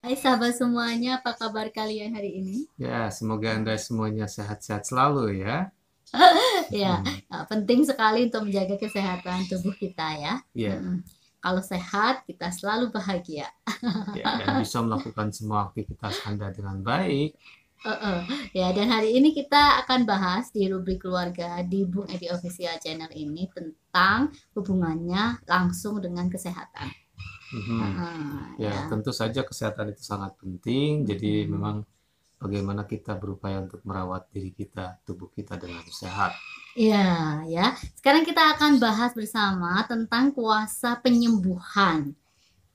Hai sahabat semuanya, apa kabar kalian hari ini? Ya, semoga Anda semuanya sehat-sehat selalu ya. Ya, Hmm, penting sekali untuk menjaga kesehatan tubuh kita ya. ya, Mm-mm. Kalau sehat, kita selalu bahagia. ya, dan bisa melakukan semua aktivitas Anda dengan baik. Eh. Ya, dan hari ini kita akan bahas di rubrik keluarga di Bung Edi Official Channel ini tentang hubungannya langsung dengan kesehatan. Mhm. Ya, Ya. tentu saja kesehatan itu sangat penting. Jadi Mm-mm. memang bagaimana kita berupaya untuk merawat diri kita, tubuh kita dengan sehat. Iya, ya. Sekarang kita akan bahas bersama tentang kuasa penyembuhan.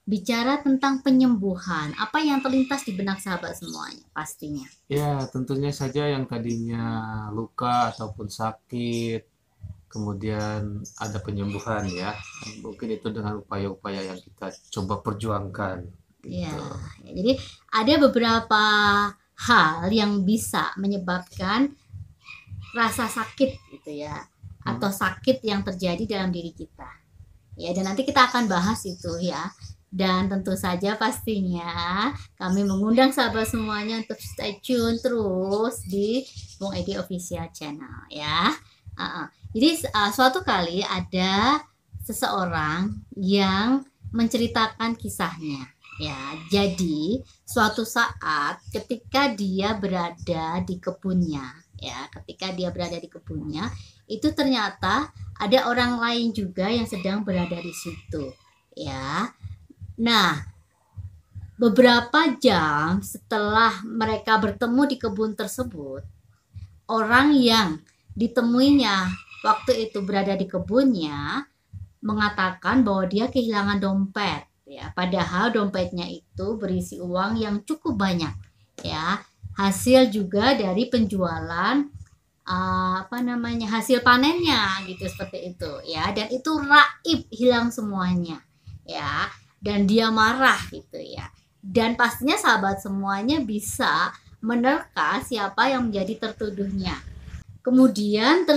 Bicara tentang penyembuhan, apa yang terlintas di benak sahabat semuanya? Pastinya. Ya, tentunya saja yang tadinya luka ataupun sakit, kemudian ada penyembuhan ya. Mungkin itu dengan upaya-upaya yang kita coba perjuangkan Ya, gitu. jadi ada beberapa hal yang bisa menyebabkan rasa sakit gitu ya, Hmm. atau sakit yang terjadi dalam diri kita. Ya, dan nanti kita akan bahas itu ya. Dan tentu saja pastinya kami mengundang sahabat semuanya untuk stay tune terus di Bung Edi Official Channel ya. Jadi suatu kali ada seseorang yang menceritakan kisahnya ya. Jadi suatu saat ketika dia berada di kebunnya ya, ketika dia berada di kebunnya itu ternyata ada orang lain juga yang sedang berada di situ ya. Nah, beberapa jam setelah mereka bertemu di kebun tersebut, orang yang ditemuinya waktu itu berada di kebunnya mengatakan bahwa dia kehilangan dompet ya, padahal dompetnya itu berisi uang yang cukup banyak ya, hasil juga dari penjualan apa namanya, hasil panennya gitu, seperti itu ya. Dan itu raib, hilang semuanya ya, dan dia marah gitu ya. Dan pastinya sahabat semuanya bisa menerka siapa yang menjadi tertuduhnya. Kemudian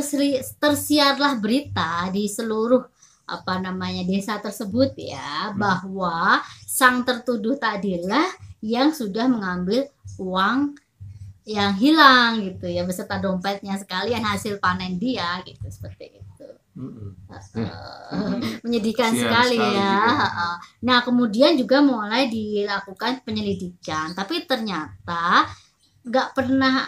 tersiarlah berita di seluruh apa namanya desa tersebut ya, Hmm. bahwa sang tertuduh tadilah yang sudah mengambil uang yang hilang gitu ya, beserta dompetnya sekalian hasil panen dia gitu, seperti itu. Mm-mm. Eh, Menyedihkan kasihan sekali sekali ya. ya. Nah, kemudian juga mulai dilakukan penyelidikan, tapi ternyata nggak pernah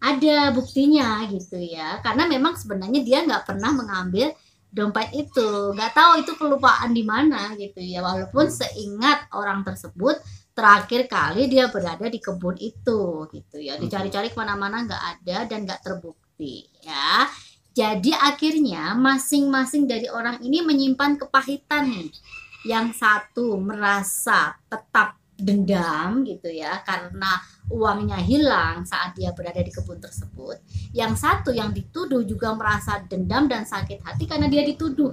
ada buktinya gitu ya, karena memang sebenarnya dia nggak pernah mengambil dompet itu, nggak tahu itu kelupaan di mana gitu ya, walaupun Hmm. seingat orang tersebut terakhir kali dia berada di kebun itu gitu ya, Mhm. dicari-cari kemana-mana nggak ada dan nggak terbukti ya. Jadi akhirnya masing-masing dari orang ini menyimpan kepahitan nih. Yang satu merasa tetap dendam gitu ya, karena uangnya hilang saat dia berada di kebun tersebut. Yang satu yang dituduh juga merasa dendam dan sakit hati karena dia dituduh.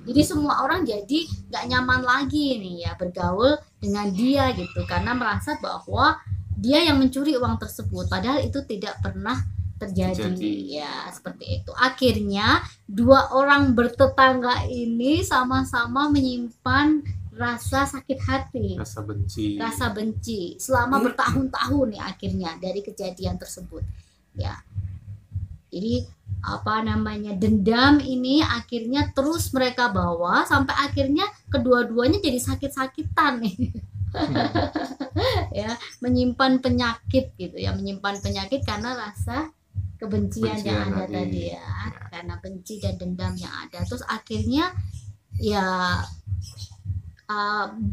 Jadi semua orang jadi gak nyaman lagi nih ya bergaul dengan dia gitu, karena merasa bahwa dia yang mencuri uang tersebut, padahal itu tidak pernah terjadi Terjadi ya, seperti itu. Akhirnya dua orang bertetangga ini sama-sama menyimpan rasa sakit hati, rasa benci. rasa benci selama bertahun-tahun ya, akhirnya dari kejadian tersebut ya. Jadi apa namanya, dendam ini akhirnya terus mereka bawa sampai akhirnya kedua-duanya jadi sakit-sakitan nih. Hmm. Ya, menyimpan penyakit gitu ya, menyimpan penyakit karena rasa kebencian Kebencian yang ada tadi. tadi ya, Ya. karena benci dan dendam yang ada. Terus akhirnya ya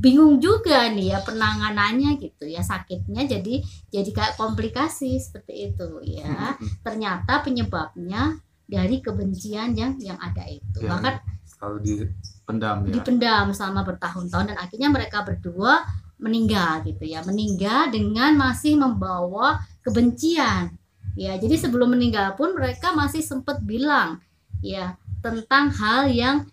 bingung juga nih ya penanganannya gitu ya, sakitnya jadi kayak komplikasi seperti itu ya. Ternyata penyebabnya dari kebencian yang ada itu, Yang bahkan selalu dipendam ya. dipendam selama bertahun-tahun, dan akhirnya mereka berdua meninggal gitu ya, meninggal dengan masih membawa kebencian ya. Jadi sebelum meninggal pun mereka masih sempat bilang ya tentang hal yang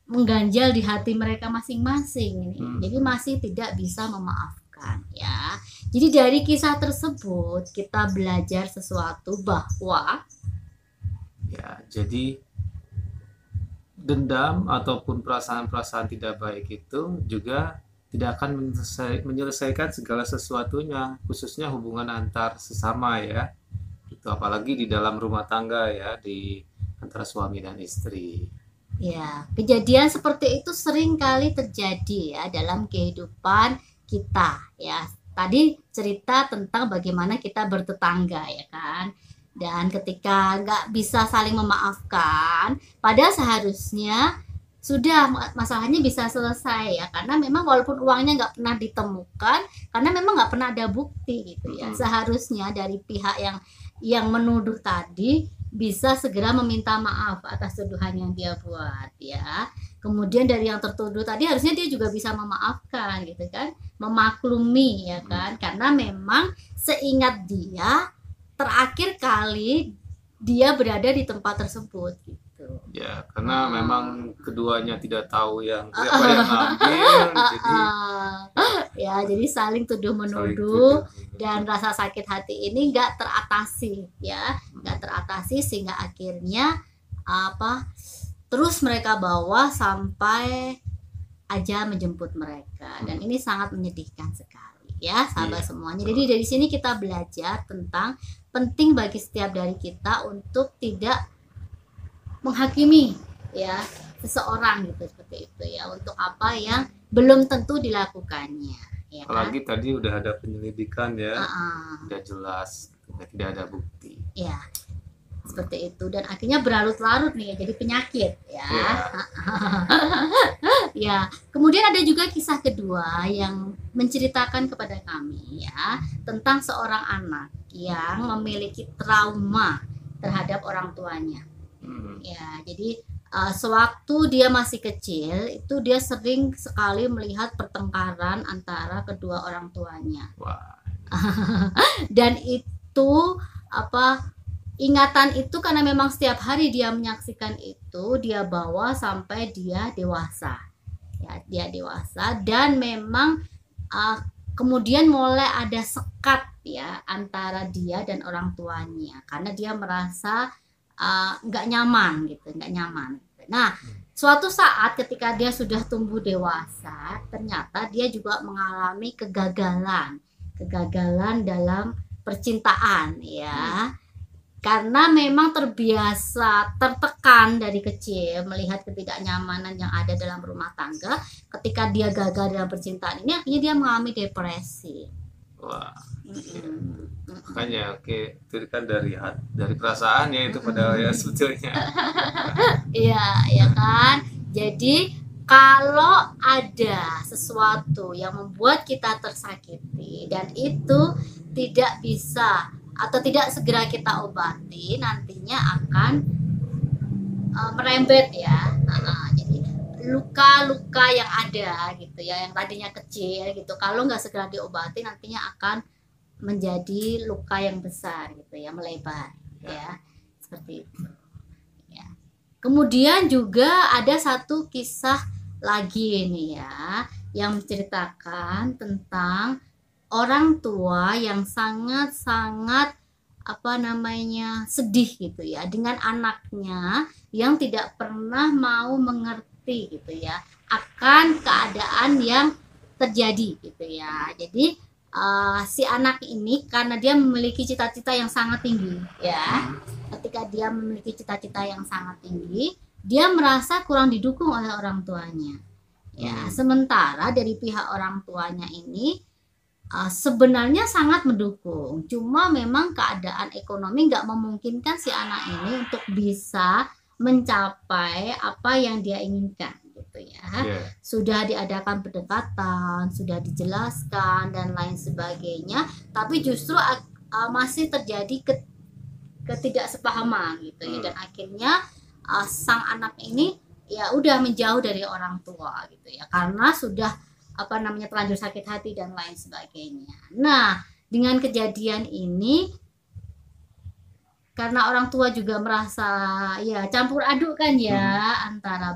mengganjal di hati mereka masing-masing ini. Jadi masih tidak bisa memaafkan ya. Jadi dari kisah tersebut kita belajar sesuatu bahwa Ya, jadi dendam ataupun perasaan-perasaan tidak baik itu juga tidak akan menyelesaikan segala sesuatunya, khususnya hubungan antar sesama ya. Itu apalagi di dalam rumah tangga ya, di antara suami dan istri. Ya, kejadian seperti itu sering kali terjadi ya dalam kehidupan kita ya. Tadi cerita tentang bagaimana kita bertetangga ya kan. Dan ketika nggak bisa saling memaafkan, padahal seharusnya sudah masalahnya bisa selesai ya, karena memang walaupun uangnya nggak pernah ditemukan, karena memang nggak pernah ada bukti gitu ya. Seharusnya dari pihak yang menuduh tadi bisa segera meminta maaf atas tuduhan yang dia buat ya. Kemudian dari yang tertuduh tadi harusnya dia juga bisa memaafkan gitu kan, memaklumi ya kan, karena memang seingat dia terakhir kali dia berada di tempat tersebut gitu. Ya, karena memang keduanya tidak tahu siapa yang ngambil, jadi Ya, jadi saling tuduh saling menuduh tuduh. dan rasa sakit hati ini nggak teratasi ya, nggak teratasi sehingga akhirnya terus mereka bawa sampai ajal menjemput mereka, dan ini sangat menyedihkan sekali ya sahabat Iya, semuanya. betul. Jadi dari sini kita belajar tentang penting bagi setiap dari kita untuk tidak menghakimi ya seseorang gitu, seperti itu ya, untuk apa yang belum tentu dilakukannya ya kan. Apalagi tadi udah ada penyelidikan ya, Uh-uh. udah jelas, tidak ada bukti. Ya seperti itu, dan akhirnya berlarut-larut nih jadi penyakit ya. Ya, Ya, kemudian ada juga kisah kedua yang menceritakan kepada kami ya tentang seorang anak yang memiliki trauma terhadap orang tuanya. Ya, jadi sewaktu dia masih kecil itu dia sering sekali melihat pertengkaran antara kedua orang tuanya. wah, Dan itu ingatan itu karena memang setiap hari dia menyaksikan itu, dia bawa sampai dia dewasa. Ya, dia dewasa dan memang kemudian mulai ada sekat ya antara dia dan orang tuanya karena dia merasa nggak nyaman gitu, nggak nyaman. Nah, suatu saat ketika dia sudah tumbuh dewasa, ternyata dia juga mengalami kegagalan dalam percintaan ya. Karena memang terbiasa tertekan dari kecil melihat ketidaknyamanan yang ada dalam rumah tangga, ketika dia gagal dalam percintaan ini akhirnya dia mengalami depresi. wah. Makanya itu kan dari perasaan ya itu padahal ya sebetulnya. Iya, ya kan? Jadi kalau ada sesuatu yang membuat kita tersakiti dan itu tidak bisa atau tidak segera kita obati, nantinya akan merembet ya. Jadi luka-luka yang ada gitu ya, yang tadinya kecil gitu, kalau nggak segera diobati nantinya akan menjadi luka yang besar gitu ya, melebar ya, seperti itu ya. Kemudian juga ada satu kisah lagi nih ya yang menceritakan tentang orang tua yang sangat-sangat sedih gitu ya dengan anaknya yang tidak pernah mau mengerti gitu ya akan keadaan yang terjadi gitu ya. Jadi si anak ini karena dia memiliki cita-cita yang sangat tinggi ya, ketika dia memiliki cita-cita yang sangat tinggi dia merasa kurang didukung oleh orang tuanya ya. Sementara dari pihak orang tuanya ini sebenarnya sangat mendukung, cuma memang keadaan ekonomi nggak memungkinkan si anak ini untuk bisa mencapai apa yang dia inginkan gitu ya. Sudah diadakan pendekatan, sudah dijelaskan dan lain sebagainya, tapi justru masih terjadi ketidaksepahaman gitu ya, dan akhirnya sang anak ini ya udah menjauh dari orang tua gitu ya karena sudah terlanjur sakit hati dan lain sebagainya. Nah, dengan kejadian ini karena orang tua juga merasa ya campur aduk kan ya, antara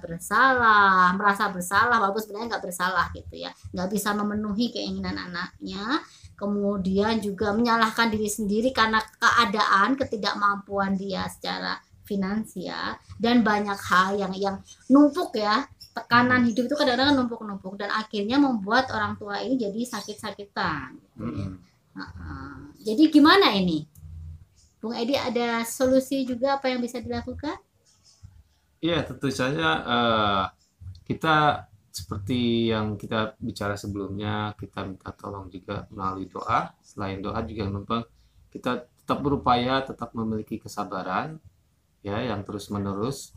merasa bersalah walaupun sebenarnya nggak bersalah gitu ya, nggak bisa memenuhi keinginan anaknya, kemudian juga menyalahkan diri sendiri karena keadaan ketidakmampuan dia secara finansial dan banyak hal yang numpuk ya Tekanan hidup itu kadang-kadang numpuk-numpuk dan akhirnya membuat orang tua ini jadi sakit-sakitan. Jadi gimana ini? Bung Edi, ada solusi juga apa yang bisa dilakukan? Iya, tentu saja kita seperti yang kita bicara sebelumnya, kita minta tolong juga melalui doa. Selain doa juga memang kita tetap berupaya, tetap memiliki kesabaran, ya, yang terus-menerus.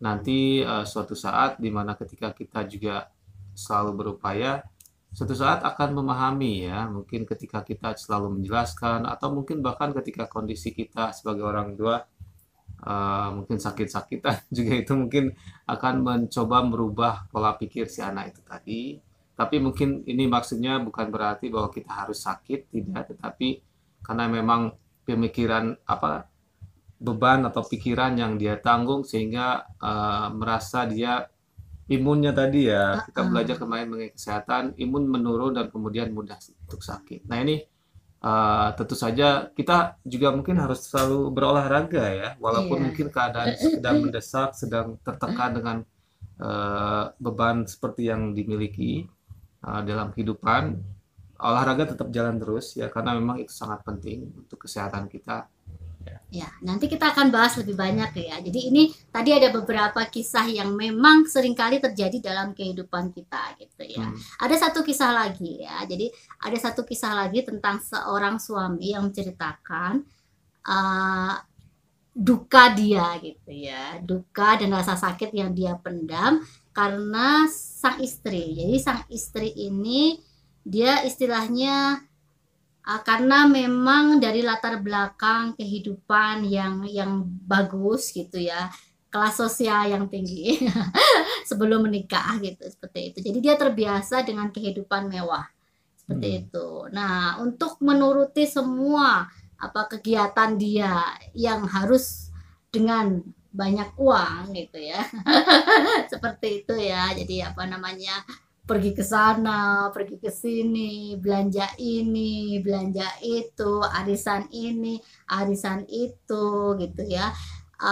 Nanti suatu saat di mana ketika kita juga selalu berupaya, suatu saat akan memahami ya, mungkin ketika kita selalu menjelaskan atau mungkin bahkan ketika kondisi kita sebagai orang tua mungkin sakit-sakitan juga itu mungkin akan mencoba merubah pola pikir si anak itu tadi. Tapi mungkin ini maksudnya bukan berarti bahwa kita harus sakit, tidak, tetapi karena memang pemikiran apa beban atau pikiran yang dia tanggung sehingga merasa dia imunnya tadi ya, kita belajar kemarin mengenai kesehatan, imun menurun dan kemudian mudah untuk sakit. Nah ini tentu saja kita juga mungkin harus selalu berolahraga ya, walaupun Iya. mungkin keadaan sedang mendesak, sedang tertekan dengan beban seperti yang dimiliki dalam kehidupan, olahraga tetap jalan terus ya, karena memang itu sangat penting untuk kesehatan kita. Ya, nanti kita akan bahas lebih banyak ya. Jadi ini tadi ada beberapa kisah yang memang seringkali terjadi dalam kehidupan kita gitu ya. Ada satu kisah lagi ya. Jadi ada satu kisah lagi tentang seorang suami yang menceritakan duka dia gitu ya. Duka dan rasa sakit yang dia pendam karena sang istri. Jadi sang istri ini dia istilahnya karena memang dari latar belakang kehidupan yang bagus gitu ya, kelas sosial yang tinggi sebelum menikah gitu, seperti itu. Jadi dia terbiasa dengan kehidupan mewah seperti itu. Nah, untuk menuruti semua apa kegiatan dia yang harus dengan banyak uang gitu ya seperti itu ya. Jadi apa namanya, pergi ke sana, pergi ke sini, belanja ini, belanja itu, arisan ini, arisan itu, gitu ya.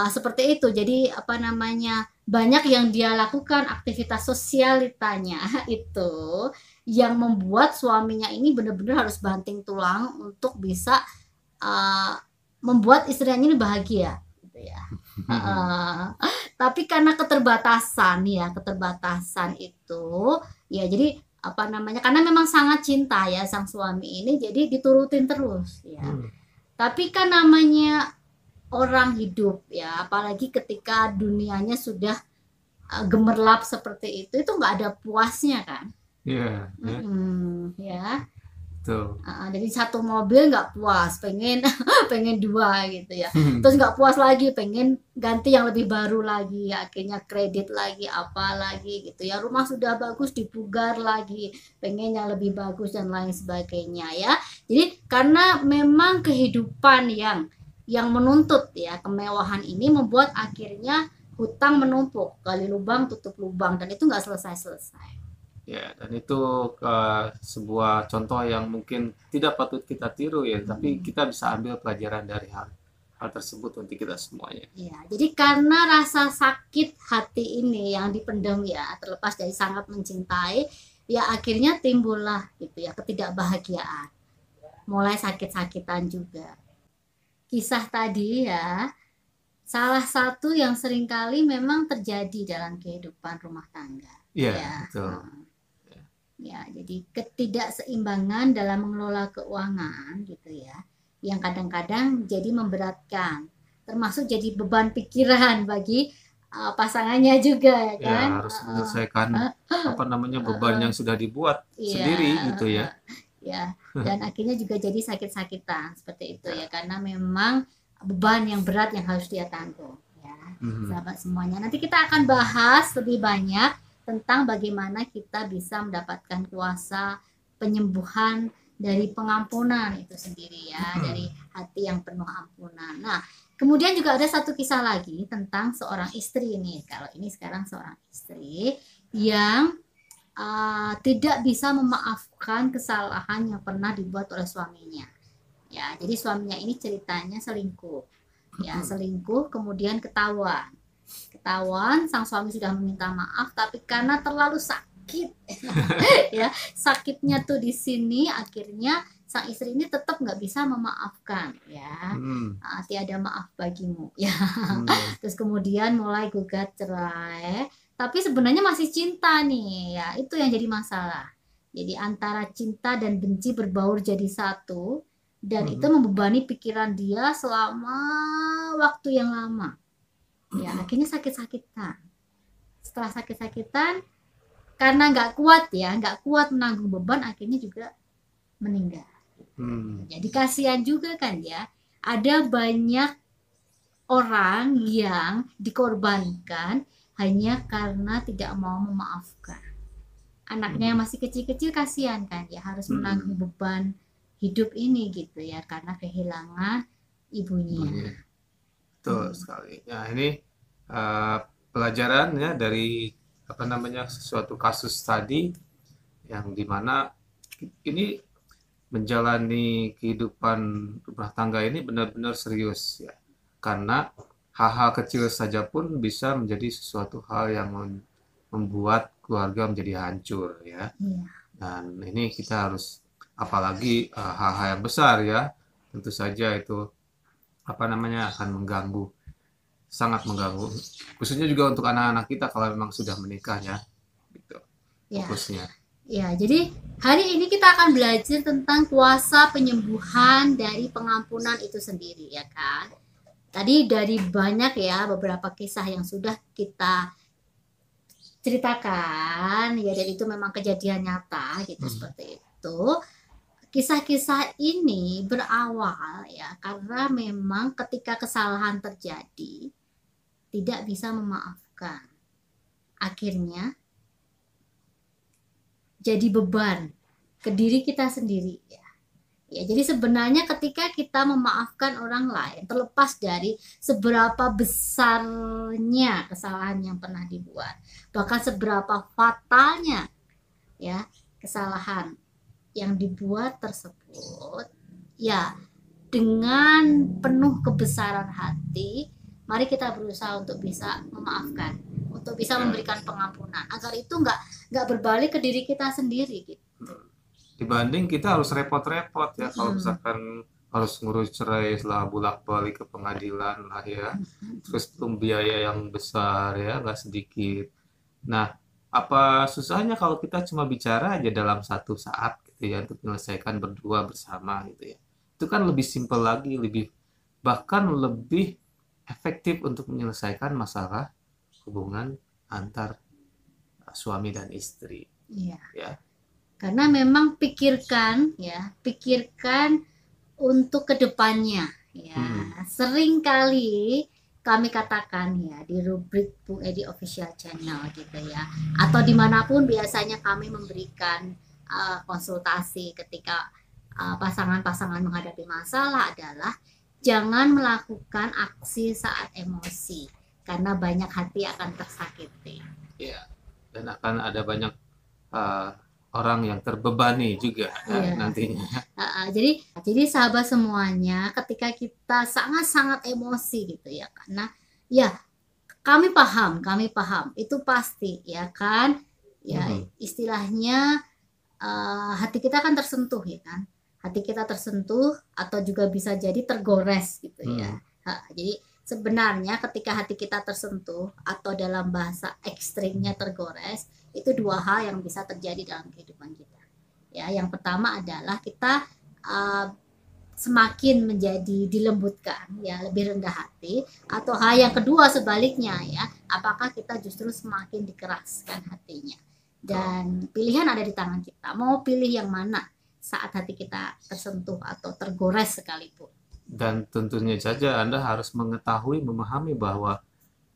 Seperti itu. Jadi apa namanya, banyak yang dia lakukan aktivitas sosialitanya itu yang membuat suaminya ini benar-benar harus banting tulang untuk bisa membuat istrinya ini bahagia, gitu ya. Tapi karena keterbatasan ya, keterbatasan itu ya, jadi apa namanya, karena memang sangat cinta ya sang suami ini, jadi diturutin terus ya. Tapi kan namanya orang hidup ya, apalagi ketika dunianya sudah gemerlap seperti itu nggak ada puasnya kan. Iya, Ya. betul. Jadi satu mobil nggak puas, pengen pengen dua gitu ya. Terus nggak puas lagi, pengen ganti yang lebih baru lagi. Akhirnya kredit lagi, apa lagi gitu ya. Rumah sudah bagus, dipugar lagi, pengen yang lebih bagus dan lain sebagainya ya. Jadi karena memang kehidupan yang menuntut ya kemewahan ini membuat akhirnya hutang menumpuk, gali lubang tutup lubang, dan itu nggak selesai-selesai. Ya, dan itu sebuah contoh yang mungkin tidak patut kita tiru ya, tapi kita bisa ambil pelajaran dari hal tersebut untuk kita semuanya. Ya, jadi karena rasa sakit hati ini yang dipendam ya, terlepas dari sangat mencintai, ya akhirnya timbullah gitu ya ketidakbahagiaan, mulai sakit-sakitan juga. Kisah tadi ya, salah satu yang seringkali memang terjadi dalam kehidupan rumah tangga. Iya, Ya. betul. Ya, jadi ketidakseimbangan dalam mengelola keuangan gitu ya, yang kadang-kadang jadi memberatkan, termasuk jadi beban pikiran bagi pasangannya juga ya Ya, kan. harus menyelesaikan apa namanya beban yang sudah dibuat Iya, sendiri gitu ya. Ya, dan akhirnya juga jadi sakit-sakitan seperti itu ya, karena memang beban yang berat yang harus dia tanggung ya. Sahabat semuanya, nanti kita akan bahas lebih banyak tentang bagaimana kita bisa mendapatkan kuasa penyembuhan dari pengampunan itu sendiri ya, dari hati yang penuh ampunan. Nah, kemudian juga ada satu kisah lagi tentang seorang istri ini. Kalau ini sekarang seorang istri yang tidak bisa memaafkan kesalahan yang pernah dibuat oleh suaminya. Ya, jadi suaminya ini ceritanya selingkuh. Ya, selingkuh kemudian ketahuan. Ketahuan sang suami sudah meminta maaf, tapi karena terlalu sakit, ya sakitnya tuh di sini, akhirnya sang istri ini tetap nggak bisa memaafkan, ya. Hmm. Tiada maaf bagimu, ya. Hmm. Terus kemudian mulai gugat cerai, tapi sebenarnya masih cinta nih, ya itu yang jadi masalah. Jadi antara cinta dan benci berbaur jadi satu, dan itu Hmm. membebani pikiran dia selama waktu yang lama. Ya akhirnya sakit-sakitan. Setelah sakit-sakitan, karena nggak kuat menanggung beban, akhirnya juga meninggal. Hmm. Jadi kasihan juga kan ya, ada banyak orang yang dikorbankan hanya karena tidak mau memaafkan. Anaknya yang masih kecil-kecil kasihan kan ya, harus menanggung beban hidup ini gitu ya, karena kehilangan ibunya. Ibunya. Betul sekali. Nah, ini pelajaran ya dari apa namanya suatu kasus tadi yang dimana ini menjalani kehidupan rumah tangga ini benar-benar serius ya. Karena hal-hal kecil saja pun bisa menjadi sesuatu hal yang membuat keluarga menjadi hancur ya. Iya. Dan ini kita harus apalagi hal-hal yang besar ya. Tentu saja itu apa namanya akan mengganggu, sangat mengganggu. Khususnya juga untuk anak-anak kita kalau memang sudah menikah ya. Gitu. Ya. Fokusnya. Ya, jadi hari ini kita akan belajar tentang kuasa penyembuhan dari pengampunan itu sendiri, ya kan? Tadi dari banyak ya beberapa kisah yang sudah kita ceritakan, ya, dan itu memang kejadian nyata gitu, seperti itu. Kisah-kisah ini berawal ya karena memang ketika kesalahan terjadi tidak bisa memaafkan. Akhirnya jadi beban ke diri kita sendiri ya. Ya, jadi sebenarnya ketika kita memaafkan orang lain, terlepas dari seberapa besarnya kesalahan yang pernah dibuat, bahkan seberapa fatalnya ya kesalahan yang dibuat tersebut, ya dengan penuh kebesaran hati, mari kita berusaha untuk bisa memaafkan, untuk bisa memberikan pengampunan, agar itu nggak berbalik ke diri kita sendiri gitu. Dibanding kita harus repot-repot ya kalau misalkan harus ngurus cerai setelah bolak-balik ke pengadilan lah ya, terus belum biaya yang besar ya nggak sedikit. Nah, apa susahnya kalau kita cuma bicara aja dalam satu saat gitu ya untuk menyelesaikan berdua bersama gitu ya. Itu kan lebih simpel lagi, bahkan lebih efektif untuk menyelesaikan masalah hubungan antar suami dan istri. Iya. Ya. Karena memang pikirkan untuk kedepannya ya. Sering kali kami katakan ya di rubrik Bu Edi Official Channel gitu ya, atau dimanapun biasanya kami memberikan konsultasi ketika pasangan-pasangan menghadapi masalah adalah jangan melakukan aksi saat emosi karena banyak hati akan tersakiti. Ya, dan akan ada banyak orang yang terbebani juga ya, nantinya. Jadi sahabat semuanya, ketika kita sangat-sangat emosi gitu ya, karena ya kami paham itu pasti ya kan, ya istilahnya hati kita kan tersentuh ya kan, hati kita tersentuh atau juga bisa jadi tergores gitu ya. Jadi sebenarnya ketika hati kita tersentuh atau dalam bahasa ekstrimnya tergores, itu dua hal yang bisa terjadi dalam kehidupan kita. Ya, yang pertama adalah kita semakin menjadi dilembutkan, ya lebih rendah hati, atau hal yang kedua sebaliknya ya, apakah kita justru semakin dikeraskan hatinya. Dan pilihan ada di tangan kita. Mau pilih yang mana saat hati kita tersentuh atau tergores sekalipun. Dan tentunya saja Anda harus mengetahui, memahami bahwa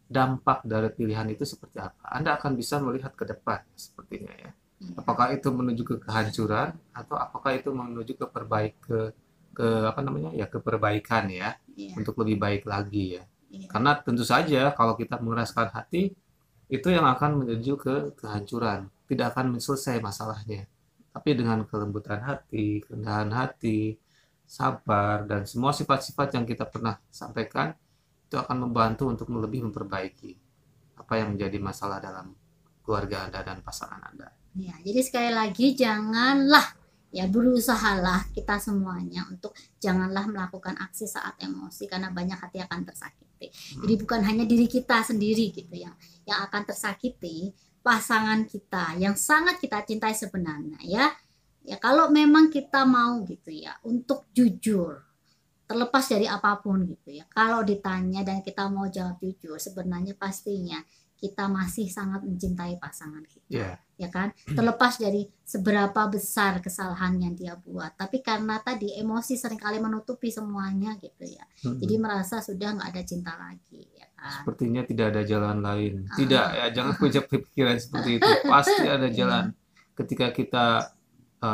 dampak dari pilihan itu seperti apa. Anda akan bisa melihat ke depan sepertinya ya. Apakah itu menuju ke kehancuran atau apakah itu menuju ke keperbaikan ya, untuk lebih baik lagi ya. Karena tentu saja kalau kita mengeraskan hati itu yang akan menuju ke kehancuran, tidak akan selesai masalahnya. Tapi dengan kelembutan hati, kerendahan hati, sabar, dan semua sifat-sifat yang kita pernah sampaikan itu akan membantu untuk lebih memperbaiki. apa yang menjadi masalah dalam keluarga Anda dan pasangan Anda. Ya, jadi sekali lagi janganlah ya berusahalah kita semuanya untuk janganlah melakukan aksi saat emosi karena banyak hati akan tersakiti. Jadi bukan hanya diri kita sendiri gitu yang akan tersakiti, pasangan kita yang sangat kita cintai sebenarnya ya. Ya kalau memang kita mau gitu ya untuk jujur terlepas dari apapun gitu ya. Kalau ditanya dan kita mau jawab jujur, sebenarnya pastinya kita masih sangat mencintai pasangan kita. Ya, Ya kan? Terlepas dari seberapa besar kesalahan yang dia buat. Tapi karena tadi emosi seringkali menutupi semuanya gitu ya. Jadi merasa sudah nggak ada cinta lagi ya kan. sepertinya tidak ada jalan lain. Tidak ya, jangan punya pikiran seperti itu. Pasti ada jalan. Ketika kita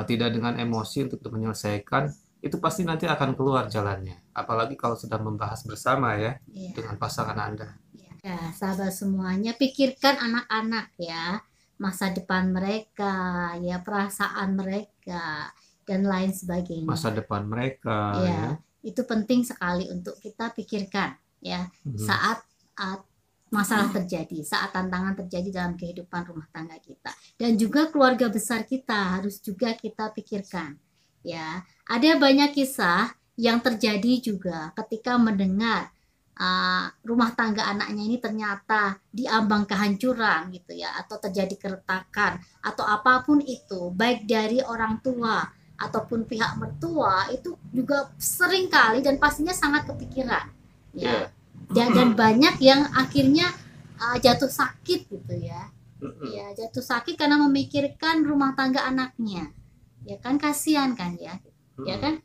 tidak dengan emosi untuk menyelesaikan, itu pasti nanti akan keluar jalannya. Apalagi kalau sudah membahas bersama ya Iya. dengan pasangan Anda. Ya, sahabat semuanya, pikirkan anak-anak ya, masa depan mereka, ya perasaan mereka dan lain sebagainya. Masa depan mereka Ya, ya. itu penting sekali untuk kita pikirkan ya saat masalah terjadi, saat tantangan terjadi dalam kehidupan rumah tangga kita dan juga keluarga besar kita harus juga kita pikirkan. Ya, ada banyak kisah yang terjadi juga ketika mendengar rumah tangga anaknya ini ternyata diambang kehancuran gitu ya, atau terjadi keretakan atau apapun itu, baik dari orang tua ataupun pihak mertua, itu juga sering kali dan pastinya sangat kepikiran ya. Dan banyak yang akhirnya jatuh sakit gitu ya. Ya, jatuh sakit karena memikirkan rumah tangga anaknya. Ya kan, kasihan kan ya. Ya kan?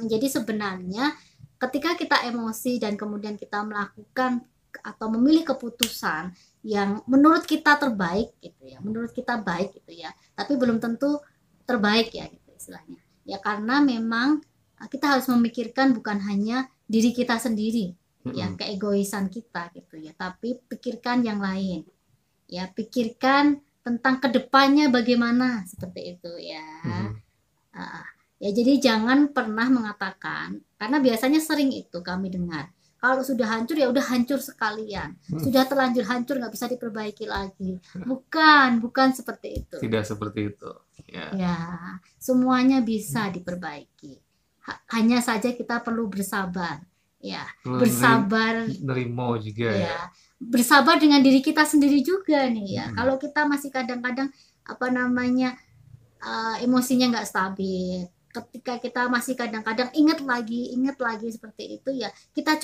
Jadi sebenarnya ketika kita emosi dan kemudian kita melakukan atau memilih keputusan yang menurut kita terbaik gitu ya, menurut kita baik gitu ya, tapi belum tentu terbaik ya gitu istilahnya. Ya karena memang kita harus memikirkan bukan hanya diri kita sendiri, ya keegoisan kita gitu ya, tapi pikirkan yang lain. Ya, pikirkan tentang kedepannya bagaimana seperti itu ya. Ya, jadi jangan pernah mengatakan, karena biasanya sering itu kami dengar, kalau sudah hancur ya udah hancur sekalian, sudah terlanjur hancur nggak bisa diperbaiki lagi. Bukan seperti itu. Tidak seperti itu. Ya, semuanya bisa diperbaiki. Hanya saja kita perlu bersabar. Ya, bersabar. Nerimo juga ya. Bersabar dengan diri kita sendiri juga nih ya. Kalau kita masih kadang-kadang emosinya nggak stabil, ketika kita masih kadang-kadang ingat lagi seperti itu ya, kita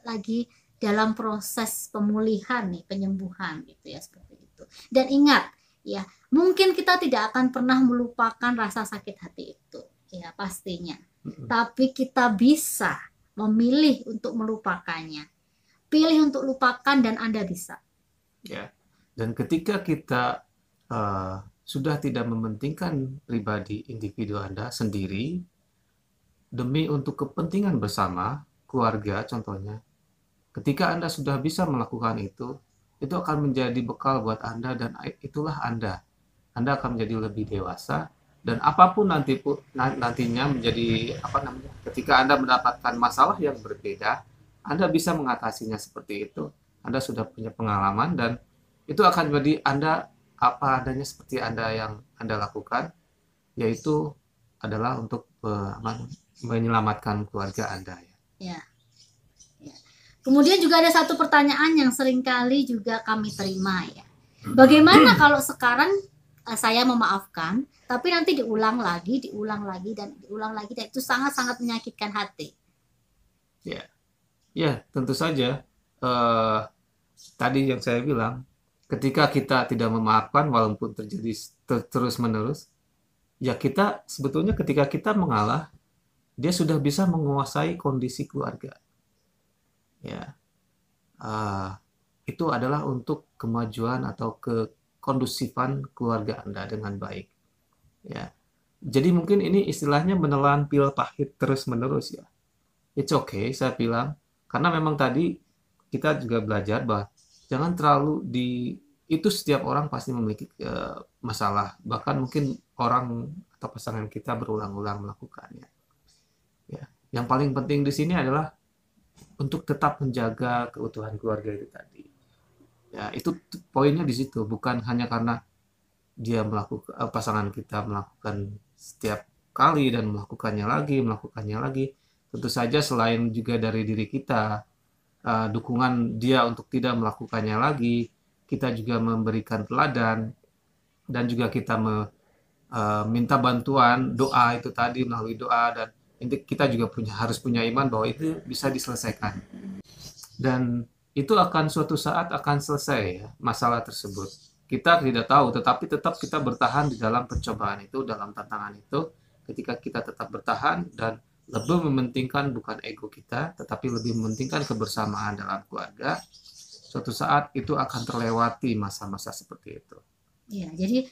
lagi dalam proses pemulihan nih, penyembuhan gitu ya, seperti itu. Dan ingat ya, mungkin kita tidak akan pernah melupakan rasa sakit hati itu ya pastinya, tapi kita bisa memilih untuk melupakannya. Pilih untuk lupakan dan Anda bisa ya. Dan ketika kita sudah tidak mementingkan pribadi individu Anda sendiri demi untuk kepentingan bersama, keluarga contohnya, ketika Anda sudah bisa melakukan itu akan menjadi bekal buat Anda dan itulah Anda. Anda akan menjadi lebih dewasa dan apapun nantinya menjadi ketika Anda mendapatkan masalah yang berbeda, Anda bisa mengatasinya seperti itu. Anda sudah punya pengalaman dan itu akan menjadi Anda apa adanya seperti yang Anda lakukan, yaitu adalah untuk menyelamatkan keluarga Anda. Ya. Kemudian juga ada satu pertanyaan yang seringkali juga kami terima ya. Bagaimana kalau sekarang saya memaafkan, tapi nanti diulang lagi dan itu sangat-sangat menyakitkan hati. Ya, tentu saja. Tadi yang saya bilang, ketika kita tidak memaafkan walaupun terjadi terus-menerus, ya kita sebetulnya ketika kita mengalah, dia sudah bisa menguasai kondisi keluarga. Ya, itu adalah untuk kemajuan atau kekondusifan keluarga Anda dengan baik. Ya, jadi mungkin ini istilahnya menelan pil pahit terus-menerus ya. It's okay, saya bilang, karena memang tadi kita juga belajar bahwa jangan terlalu itu setiap orang pasti memiliki masalah. Bahkan mungkin orang atau pasangan kita berulang-ulang melakukannya. Ya. Yang paling penting di sini adalah untuk tetap menjaga keutuhan keluarga itu tadi. Ya, itu poinnya di situ, bukan hanya karena dia melakukan pasangan kita melakukan setiap kali dan melakukannya lagi. Tentu saja selain juga dari diri kita, dukungan dia untuk tidak melakukannya lagi, kita juga memberikan teladan dan juga kita minta bantuan doa itu tadi melalui doa dan kita juga harus punya iman bahwa itu bisa diselesaikan dan itu akan suatu saat akan selesai ya, masalah tersebut. Kita tidak tahu, tetapi tetap kita bertahan di dalam pencobaan itu, dalam tantangan itu. Ketika kita tetap bertahan dan lebih mementingkan bukan ego kita, tetapi lebih mementingkan kebersamaan dalam keluarga, suatu saat itu akan terlewati masa-masa seperti itu. Ya, jadi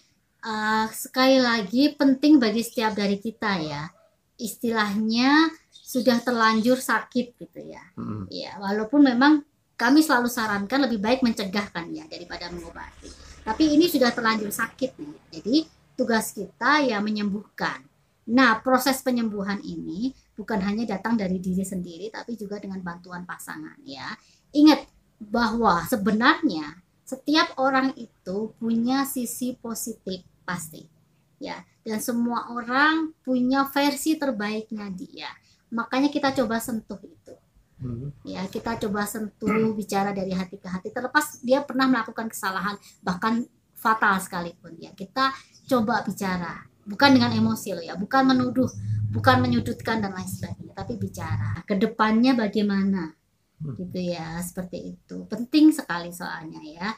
sekali lagi penting bagi setiap dari kita ya, istilahnya sudah terlanjur sakit gitu ya. Ya, walaupun memang kami selalu sarankan lebih baik mencegah kan ya daripada mengobati. Tapi ini sudah terlanjur sakit nih. Jadi tugas kita ya menyembuhkan. Nah, proses penyembuhan ini bukan hanya datang dari diri sendiri tapi juga dengan bantuan pasangan ya. Ingat bahwa sebenarnya setiap orang itu punya sisi positif pasti ya, dan semua orang punya versi terbaiknya dia. Makanya kita coba sentuh itu ya, kita coba sentuh, bicara dari hati ke hati, terlepas dia pernah melakukan kesalahan bahkan fatal sekalipun ya, kita coba bicara, bukan dengan emosi loh ya, bukan menuduh, bukan menyudutkan dan lain sebagainya, tapi bicara ke depannya bagaimana gitu ya, seperti itu penting sekali soalnya ya.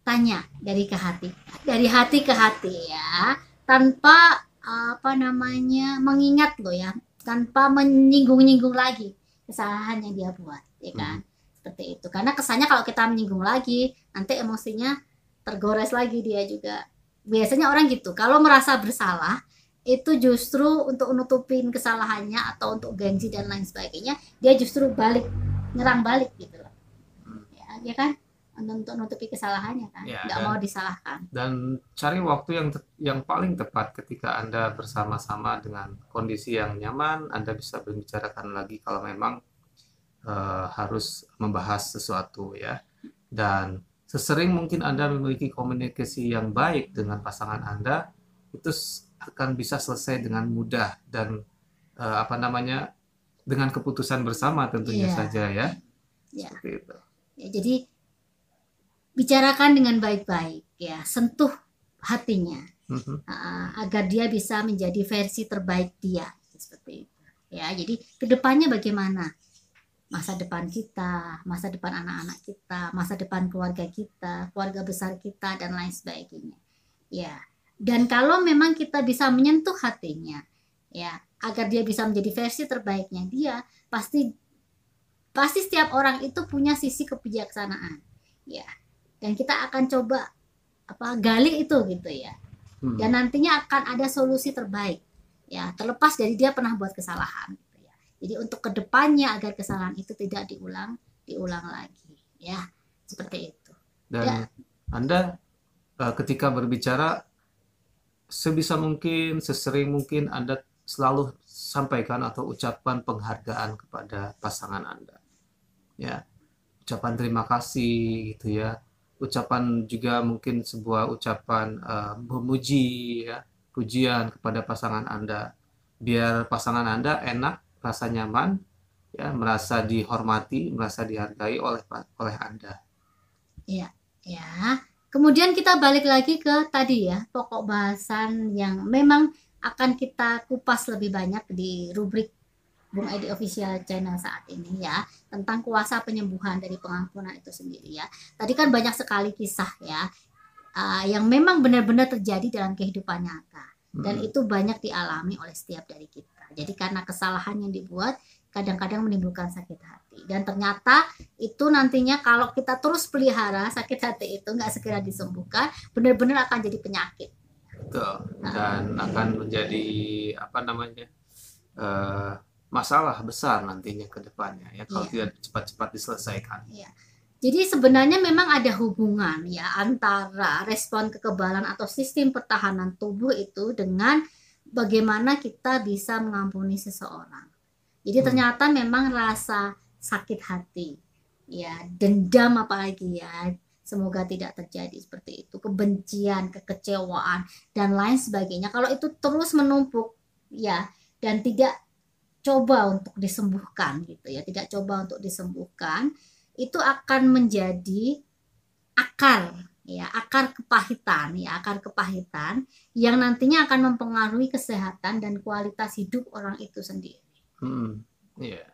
Tanya dari hati ke hati ya, tanpa apa namanya mengingat loh ya, tanpa menyinggung-nyinggung lagi kesalahan yang dia buat ya kan. Seperti itu, karena kesannya kalau kita menyinggung lagi nanti emosinya tergores lagi dia juga. Biasanya orang gitu kalau merasa bersalah itu justru untuk nutupin kesalahannya atau untuk gengsi dan lain sebagainya, dia justru nyerang balik gitu loh ya kan, untuk nutupi kesalahannya kan, nggak mau disalahkan. Dan cari waktu yang paling tepat ketika Anda bersama-sama dengan kondisi yang nyaman, Anda bisa membicarakan lagi kalau memang harus membahas sesuatu ya. Dan sesering mungkin Anda memiliki komunikasi yang baik dengan pasangan Anda, itu akan bisa selesai dengan mudah dan dengan keputusan bersama tentunya saja ya. Seperti itu. Ya, jadi bicarakan dengan baik-baik ya, sentuh hatinya agar dia bisa menjadi versi terbaik dia seperti itu ya. Jadi kedepannya bagaimana masa depan kita, masa depan anak-anak kita, masa depan keluarga kita, keluarga besar kita dan lain sebagainya ya. Dan kalau memang kita bisa menyentuh hatinya ya, agar dia bisa menjadi versi terbaiknya dia, pasti setiap orang itu punya sisi kebijaksanaan ya, dan kita akan coba gali itu gitu ya. Dan nantinya akan ada solusi terbaik ya, terlepas dari dia pernah buat kesalahan gitu ya. Jadi untuk kedepannya agar kesalahan itu tidak diulang lagi ya, seperti itu. Dan ya. Anda ketika berbicara sebisa mungkin, sesering mungkin Anda selalu sampaikan atau ucapan penghargaan kepada pasangan Anda ya, ucapan terima kasih gitu ya, ucapan juga mungkin sebuah ucapan memuji ya, pujian kepada pasangan Anda, biar pasangan Anda enak, rasa nyaman ya, merasa dihormati, merasa dihargai oleh Anda. Iya ya. Kemudian kita balik lagi ke tadi ya, pokok bahasan yang memang akan kita kupas lebih banyak di rubrik Bung Edi Official Channel saat ini ya, tentang kuasa penyembuhan dari pengampunan itu sendiri ya. Tadi kan banyak sekali kisah ya yang memang benar-benar terjadi dalam kehidupan nyata, dan itu banyak dialami oleh setiap dari kita. Jadi karena kesalahan yang dibuat kadang-kadang menimbulkan sakit hati, dan ternyata itu nantinya kalau kita terus pelihara sakit hati itu nggak segera disembuhkan, benar-benar akan jadi penyakit. Betul. Dan akan menjadi masalah besar nantinya ke depannya ya, kalau tidak cepat-cepat diselesaikan. Ya. Jadi sebenarnya memang ada hubungan ya antara respon kekebalan atau sistem pertahanan tubuh itu dengan bagaimana kita bisa mengampuni seseorang. Jadi ternyata memang rasa sakit hati ya, dendam apalagi ya. Semoga tidak terjadi seperti itu, kebencian, kekecewaan dan lain sebagainya. Kalau itu terus menumpuk ya dan tidak coba untuk disembuhkan gitu ya, tidak coba untuk disembuhkan, itu akan menjadi akar ya, akar kepahitan yang nantinya akan mempengaruhi kesehatan dan kualitas hidup orang itu sendiri. Iya.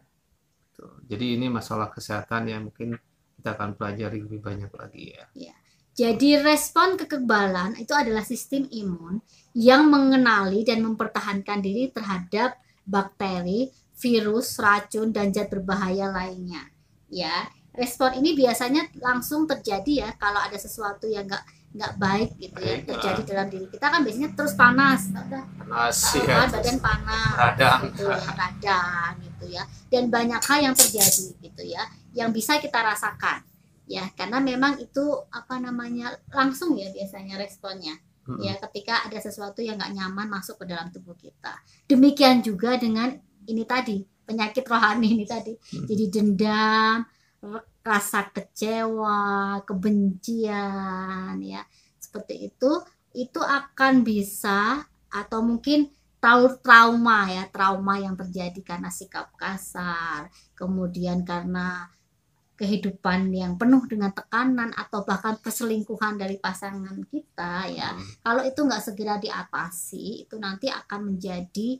Tuh. Jadi ini masalah kesehatan yang mungkin kita akan pelajari lebih banyak lagi ya. Ya. Jadi respon kekebalan itu adalah sistem imun yang mengenali dan mempertahankan diri terhadap bakteri, virus, racun, dan zat berbahaya lainnya. Ya, respon ini biasanya langsung terjadi ya kalau ada sesuatu yang nggak baik gitu ya terjadi dalam diri kita, kan biasanya terus panas, Panas ya, badan panas, radang gitu ya, radang gitu ya, dan banyak hal yang terjadi gitu ya, yang bisa kita rasakan ya, karena memang itu apa namanya langsung ya biasanya responnya ya ketika ada sesuatu yang nggak nyaman masuk ke dalam tubuh kita. Demikian juga dengan ini tadi, penyakit rohani ini tadi. Jadi dendam, rasa kecewa, kebencian ya, seperti itu akan bisa, atau mungkin trauma ya, trauma yang terjadi karena sikap kasar, kemudian karena kehidupan yang penuh dengan tekanan, atau bahkan perselingkuhan dari pasangan kita ya. Kalau itu nggak segera diatasi, itu nanti akan menjadi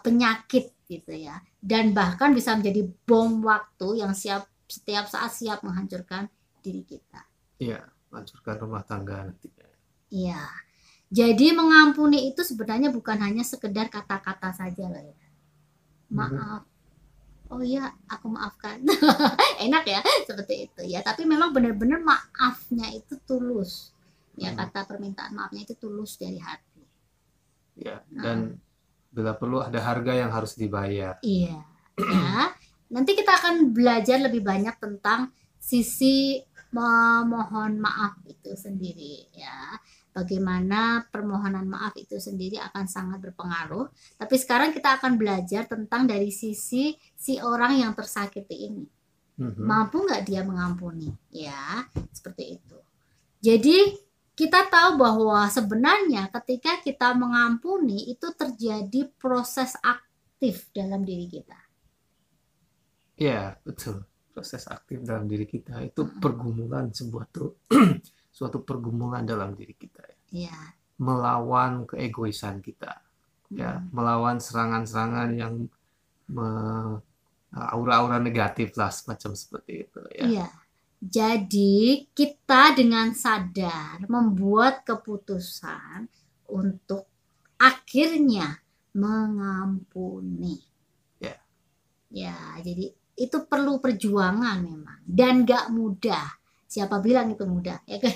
penyakit gitu ya, dan bahkan bisa menjadi bom waktu yang setiap saat siap menghancurkan diri kita. Iya, menghancurkan rumah tangga nanti. Iya. Jadi mengampuni itu sebenarnya bukan hanya sekedar kata-kata saja loh ya. Maaf. Oh iya, aku maafkan. Enak ya seperti itu ya. Tapi memang benar-benar maafnya itu tulus. Ya, kata permintaan maafnya itu tulus dari hati. Ya, dan bila perlu ada harga yang harus dibayar. Iya. Ya. Nanti kita akan belajar lebih banyak tentang sisi memohon maaf itu sendiri ya. Bagaimana permohonan maaf itu sendiri akan sangat berpengaruh. Tapi sekarang kita akan belajar tentang dari sisi si orang yang tersakiti ini. Mampu nggak dia mengampuni? Ya, seperti itu. Jadi kita tahu bahwa sebenarnya ketika kita mengampuni itu terjadi proses aktif dalam diri kita. Ya, betul. Proses aktif dalam diri kita itu pergumulan suatu pergumulan dalam diri kita ya. Melawan keegoisan kita. Ya, melawan serangan-serangan yang aura-aura negatif lah, semacam seperti itu ya. Iya. Jadi kita dengan sadar membuat keputusan untuk akhirnya mengampuni. Ya, jadi itu perlu perjuangan memang, dan gak mudah. Siapa bilang itu mudah ya kan?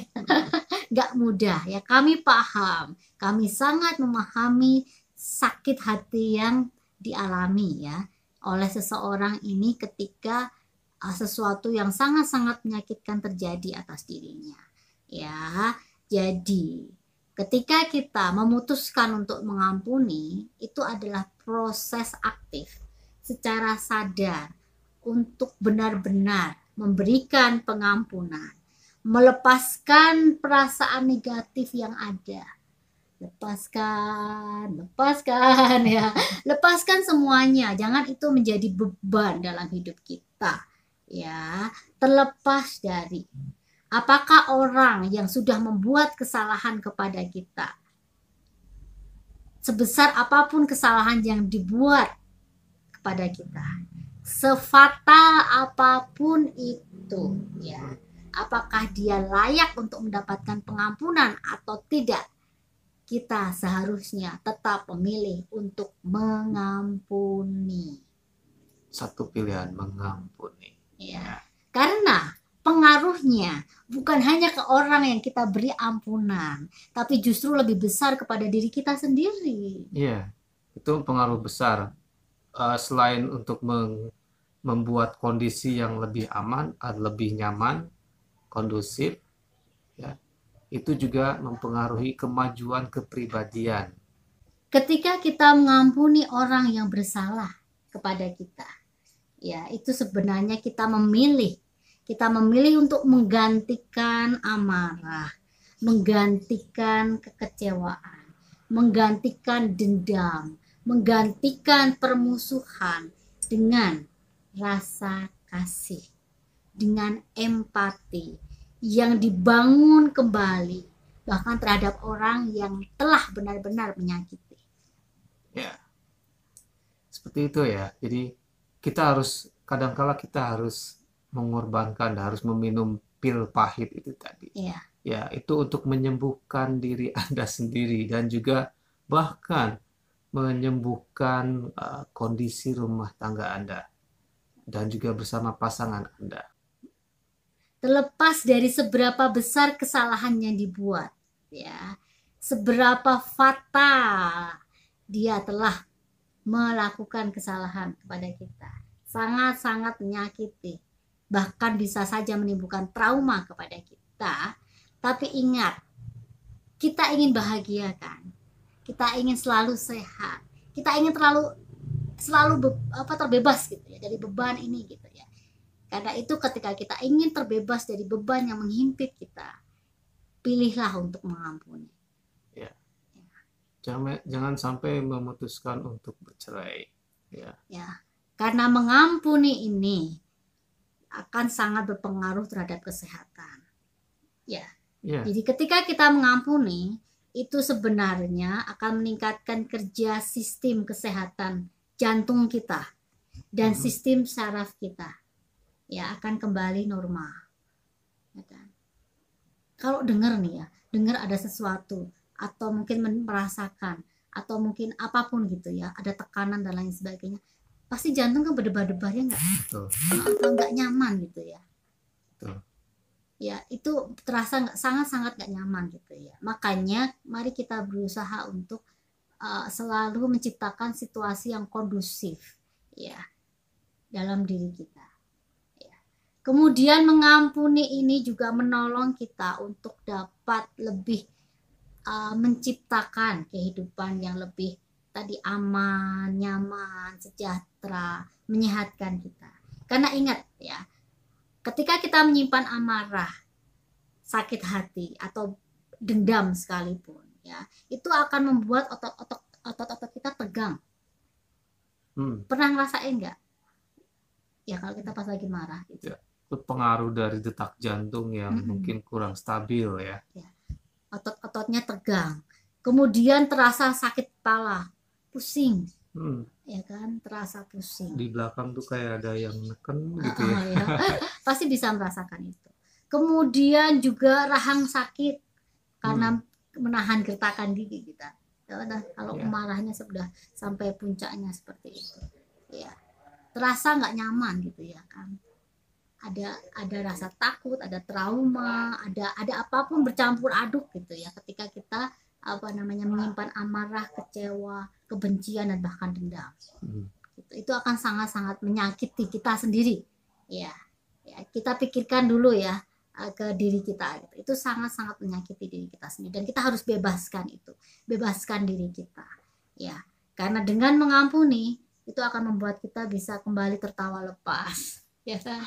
Gak mudah ya, kami paham, kami sangat memahami sakit hati yang dialami ya oleh seseorang ini ketika sesuatu yang sangat-sangat menyakitkan terjadi atas dirinya ya. Jadi ketika kita memutuskan untuk mengampuni, itu adalah proses aktif secara sadar untuk benar-benar memberikan pengampunan, melepaskan perasaan negatif yang ada. Lepaskan ya. Lepaskan semuanya, jangan itu menjadi beban dalam hidup kita. Ya, terlepas dari apakah orang yang sudah membuat kesalahan kepada kita, sebesar apapun kesalahan yang dibuat kepada kita, sefatal apapun itu ya, apakah dia layak untuk mendapatkan pengampunan atau tidak, kita seharusnya tetap memilih untuk mengampuni. Satu pilihan, mengampuni Ya, karena pengaruhnya bukan hanya ke orang yang kita beri ampunan, tapi justru lebih besar kepada diri kita sendiri. Iya, itu pengaruh besar. Selain untuk membuat kondisi yang lebih aman, lebih nyaman, kondusif, ya, itu juga mempengaruhi kemajuan kepribadian. Ketika kita mengampuni orang yang bersalah kepada kita, ya itu sebenarnya kita memilih kita memilih untuk menggantikan amarah, menggantikan kekecewaan, menggantikan dendam, menggantikan permusuhan dengan rasa kasih, dengan empati yang dibangun kembali, bahkan terhadap orang yang telah benar-benar menyakiti. Ya, seperti itu ya. Jadi kita harus, kadangkala kita harus mengorbankan, harus meminum pil pahit itu tadi. Ya, Ya, itu untuk menyembuhkan diri Anda sendiri dan juga bahkan menyembuhkan kondisi rumah tangga Anda dan juga bersama pasangan Anda. terlepas dari seberapa besar kesalahan yang dibuat, ya, seberapa fatal dia telah melakukan kesalahan kepada kita, sangat-sangat menyakiti, bahkan bisa saja menimbulkan trauma kepada kita. Tapi ingat, kita ingin bahagia kan, kita ingin selalu sehat, kita ingin selalu terbebas gitu ya dari beban ini gitu ya. Karena itu ketika kita ingin terbebas dari beban yang menghimpit kita, pilihlah untuk mengampuni. Ya. Jangan sampai memutuskan untuk bercerai. Ya. Ya, karena mengampuni ini akan sangat berpengaruh terhadap kesehatan. Ya. Ya. Jadi ketika kita mengampuni, itu sebenarnya akan meningkatkan kerja sistem kesehatan jantung kita dan sistem saraf kita. Ya, akan kembali normal. Ya kan? Kalau dengar nih ya, dengar ada sesuatu atau mungkin merasakan atau mungkin apapun gitu ya, ada tekanan dan lain sebagainya, pasti jantung kan berdebar-debar ya nggak? Atau nggak nyaman gitu ya. Betul. Ya, itu terasa sangat-sangat nggak nyaman gitu ya. Makanya mari kita berusaha untuk selalu menciptakan situasi yang kondusif ya dalam diri kita. Kemudian mengampuni ini juga menolong kita untuk dapat lebih menciptakan kehidupan yang lebih tadi aman, nyaman, sejahtera, menyehatkan kita. Karena ingat ya, ketika kita menyimpan amarah, sakit hati atau dendam sekalipun ya, itu akan membuat otot-otot kita tegang. Pernah ngerasain nggak? Ya kalau kita pas lagi marah gitu. Ya. Pengaruh dari detak jantung yang mungkin kurang stabil ya. Otot-ototnya tegang, kemudian terasa sakit kepala, pusing, ya kan, terasa pusing. Di belakang tuh kayak ada yang neken gitu ya. Ya. Pasti bisa merasakan itu. Kemudian juga rahang sakit karena menahan gertakan gigi kita. Ya, kalau marahnya sudah sampai puncaknya seperti itu, ya terasa nggak nyaman gitu ya kan. Ada rasa takut, ada trauma, ada apapun bercampur aduk gitu ya ketika kita menyimpan amarah, kecewa, kebencian dan bahkan dendam. Itu akan sangat-sangat menyakiti kita sendiri. Ya, kita pikirkan dulu ya ke diri kita gitu. Itu sangat-sangat menyakiti diri kita sendiri dan kita harus bebaskan itu. Bebaskan diri kita. Ya, karena dengan mengampuni itu akan membuat kita bisa kembali tertawa lepas. Ya kan?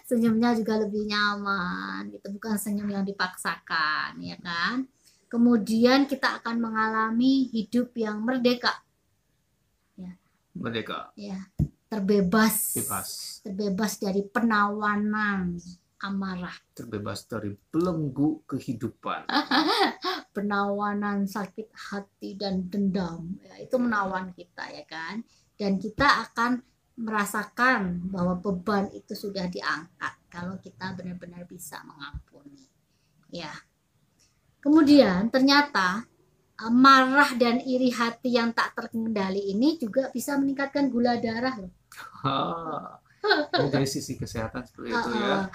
Senyumnya juga lebih nyaman gitu, bukan senyum yang dipaksakan ya kan. Kemudian kita akan mengalami hidup yang merdeka ya. Merdeka ya, terbebas dari penawanan amarah, terbebas dari belenggu kehidupan. penawanan sakit hati dan dendam ya, itu menawan kita ya kan, dan kita akan merasakan bahwa beban itu sudah diangkat kalau kita benar-benar bisa mengampuni ya. Kemudian ternyata marah dan iri hati yang tak terkendali ini juga bisa meningkatkan gula darah loh. Dari sisi kesehatan seperti itu ya.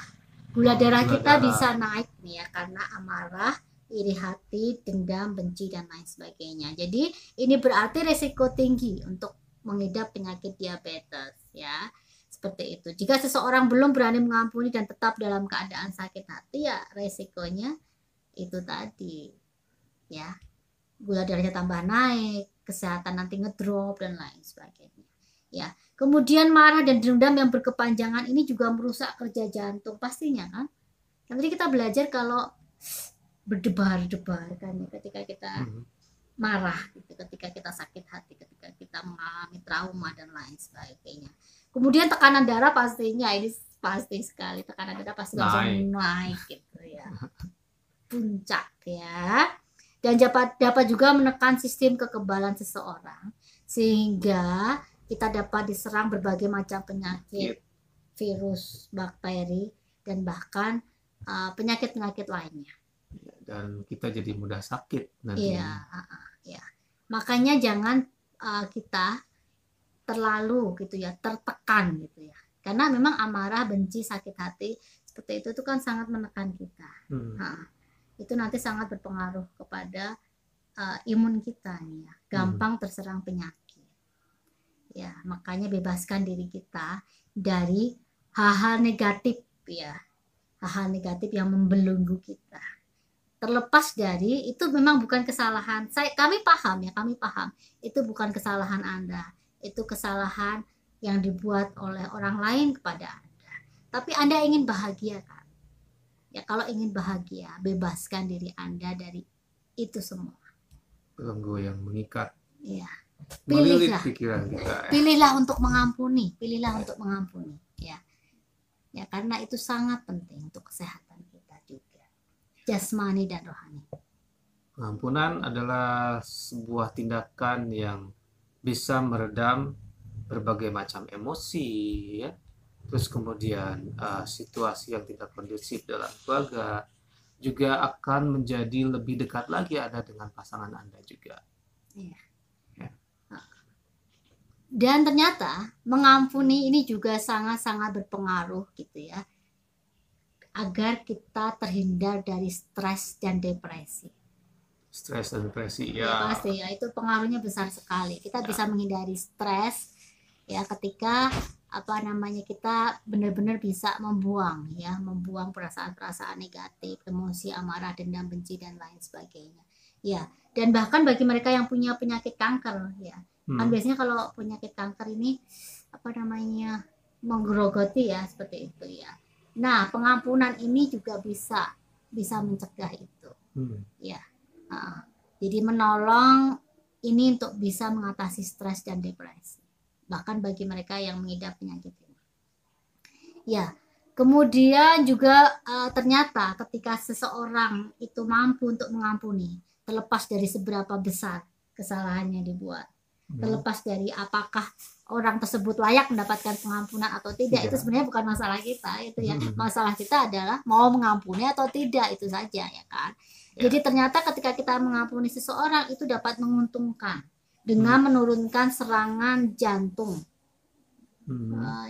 Gula darah kita bisa naik nih ya karena amarah, iri hati, dendam, benci dan lain sebagainya. Jadi ini berarti resiko tinggi untuk mengidap penyakit diabetes ya, seperti itu. Jika seseorang belum berani mengampuni dan tetap dalam keadaan sakit hati, ya resikonya itu tadi ya, gula darahnya tambah naik, kesehatan nanti ngedrop dan lain sebagainya Ya. Kemudian marah dan dendam yang berkepanjangan ini juga merusak kerja jantung pastinya kan. Nanti kita belajar kalau berdebar-debar kan ya, ketika kita Hmm. marah gitu, ketika kita sakit hati, ketika kita mengalami trauma dan lain sebagainya. Kemudian tekanan darah pastinya ini pasti sekali, tekanan darah pasti langsung Naik. naik gitu ya, puncak ya. Dan dapat juga menekan sistem kekebalan seseorang sehingga kita dapat diserang berbagai macam penyakit, virus, bakteri, dan bahkan penyakit-penyakit lainnya. Dan kita jadi mudah sakit Iya, nantinya. ya. Makanya jangan kita terlalu gitu ya, tertekan gitu ya. Karena memang amarah, benci, sakit hati seperti itu tuh kan sangat menekan kita. Hmm. Nah, itu nanti sangat berpengaruh kepada imun kita nih ya, gampang terserang penyakit. Ya, makanya bebaskan diri kita dari hal-hal negatif ya, hal-hal negatif yang membelenggu kita. Terlepas dari itu memang bukan kesalahan kami paham ya, kami paham itu bukan kesalahan Anda, itu kesalahan yang dibuat oleh orang lain kepada Anda, tapi Anda ingin bahagia kan ya. Kalau ingin bahagia, bebaskan diri Anda dari itu semua Belenggu yang mengikat, ya. melilit Pilihlah, pikiran kita. pilihlah untuk mengampuni, ya ya, karena itu sangat penting untuk kesehatan kita juga, jasmani dan rohani. Pengampunan adalah sebuah tindakan yang bisa meredam berbagai macam emosi, ya. Terus kemudian situasi yang tidak kondusif dalam keluarga, juga akan menjadi lebih dekat lagi Anda dengan pasangan Anda juga. Iya. Ya. Dan ternyata mengampuni ini juga sangat-sangat berpengaruh gitu ya, agar kita terhindar dari stres dan depresi. Stres dan depresi Ya ya. pasti ya, itu pengaruhnya besar sekali. Kita bisa menghindari stres ya ketika kita benar-benar bisa membuang perasaan-perasaan negatif, emosi, amarah, dendam, benci dan lain sebagainya. Ya, dan bahkan bagi mereka yang punya penyakit kanker ya. Kan biasanya kalau penyakit kanker ini menggerogoti ya, seperti itu ya. Nah, pengampunan ini juga bisa mencegah itu. Ya. Jadi menolong ini untuk bisa mengatasi stres dan depresi, bahkan bagi mereka yang mengidap penyakit ini. Ya, kemudian juga ternyata ketika seseorang itu mampu untuk mengampuni, terlepas dari seberapa besar kesalahannya dibuat, terlepas dari apakah orang tersebut layak mendapatkan pengampunan atau tidak, itu sebenarnya bukan masalah kita itu ya. Masalah kita adalah mau mengampuni atau tidak, itu saja ya kan. Jadi ternyata ketika kita mengampuni seseorang itu dapat menguntungkan dengan menurunkan serangan jantung.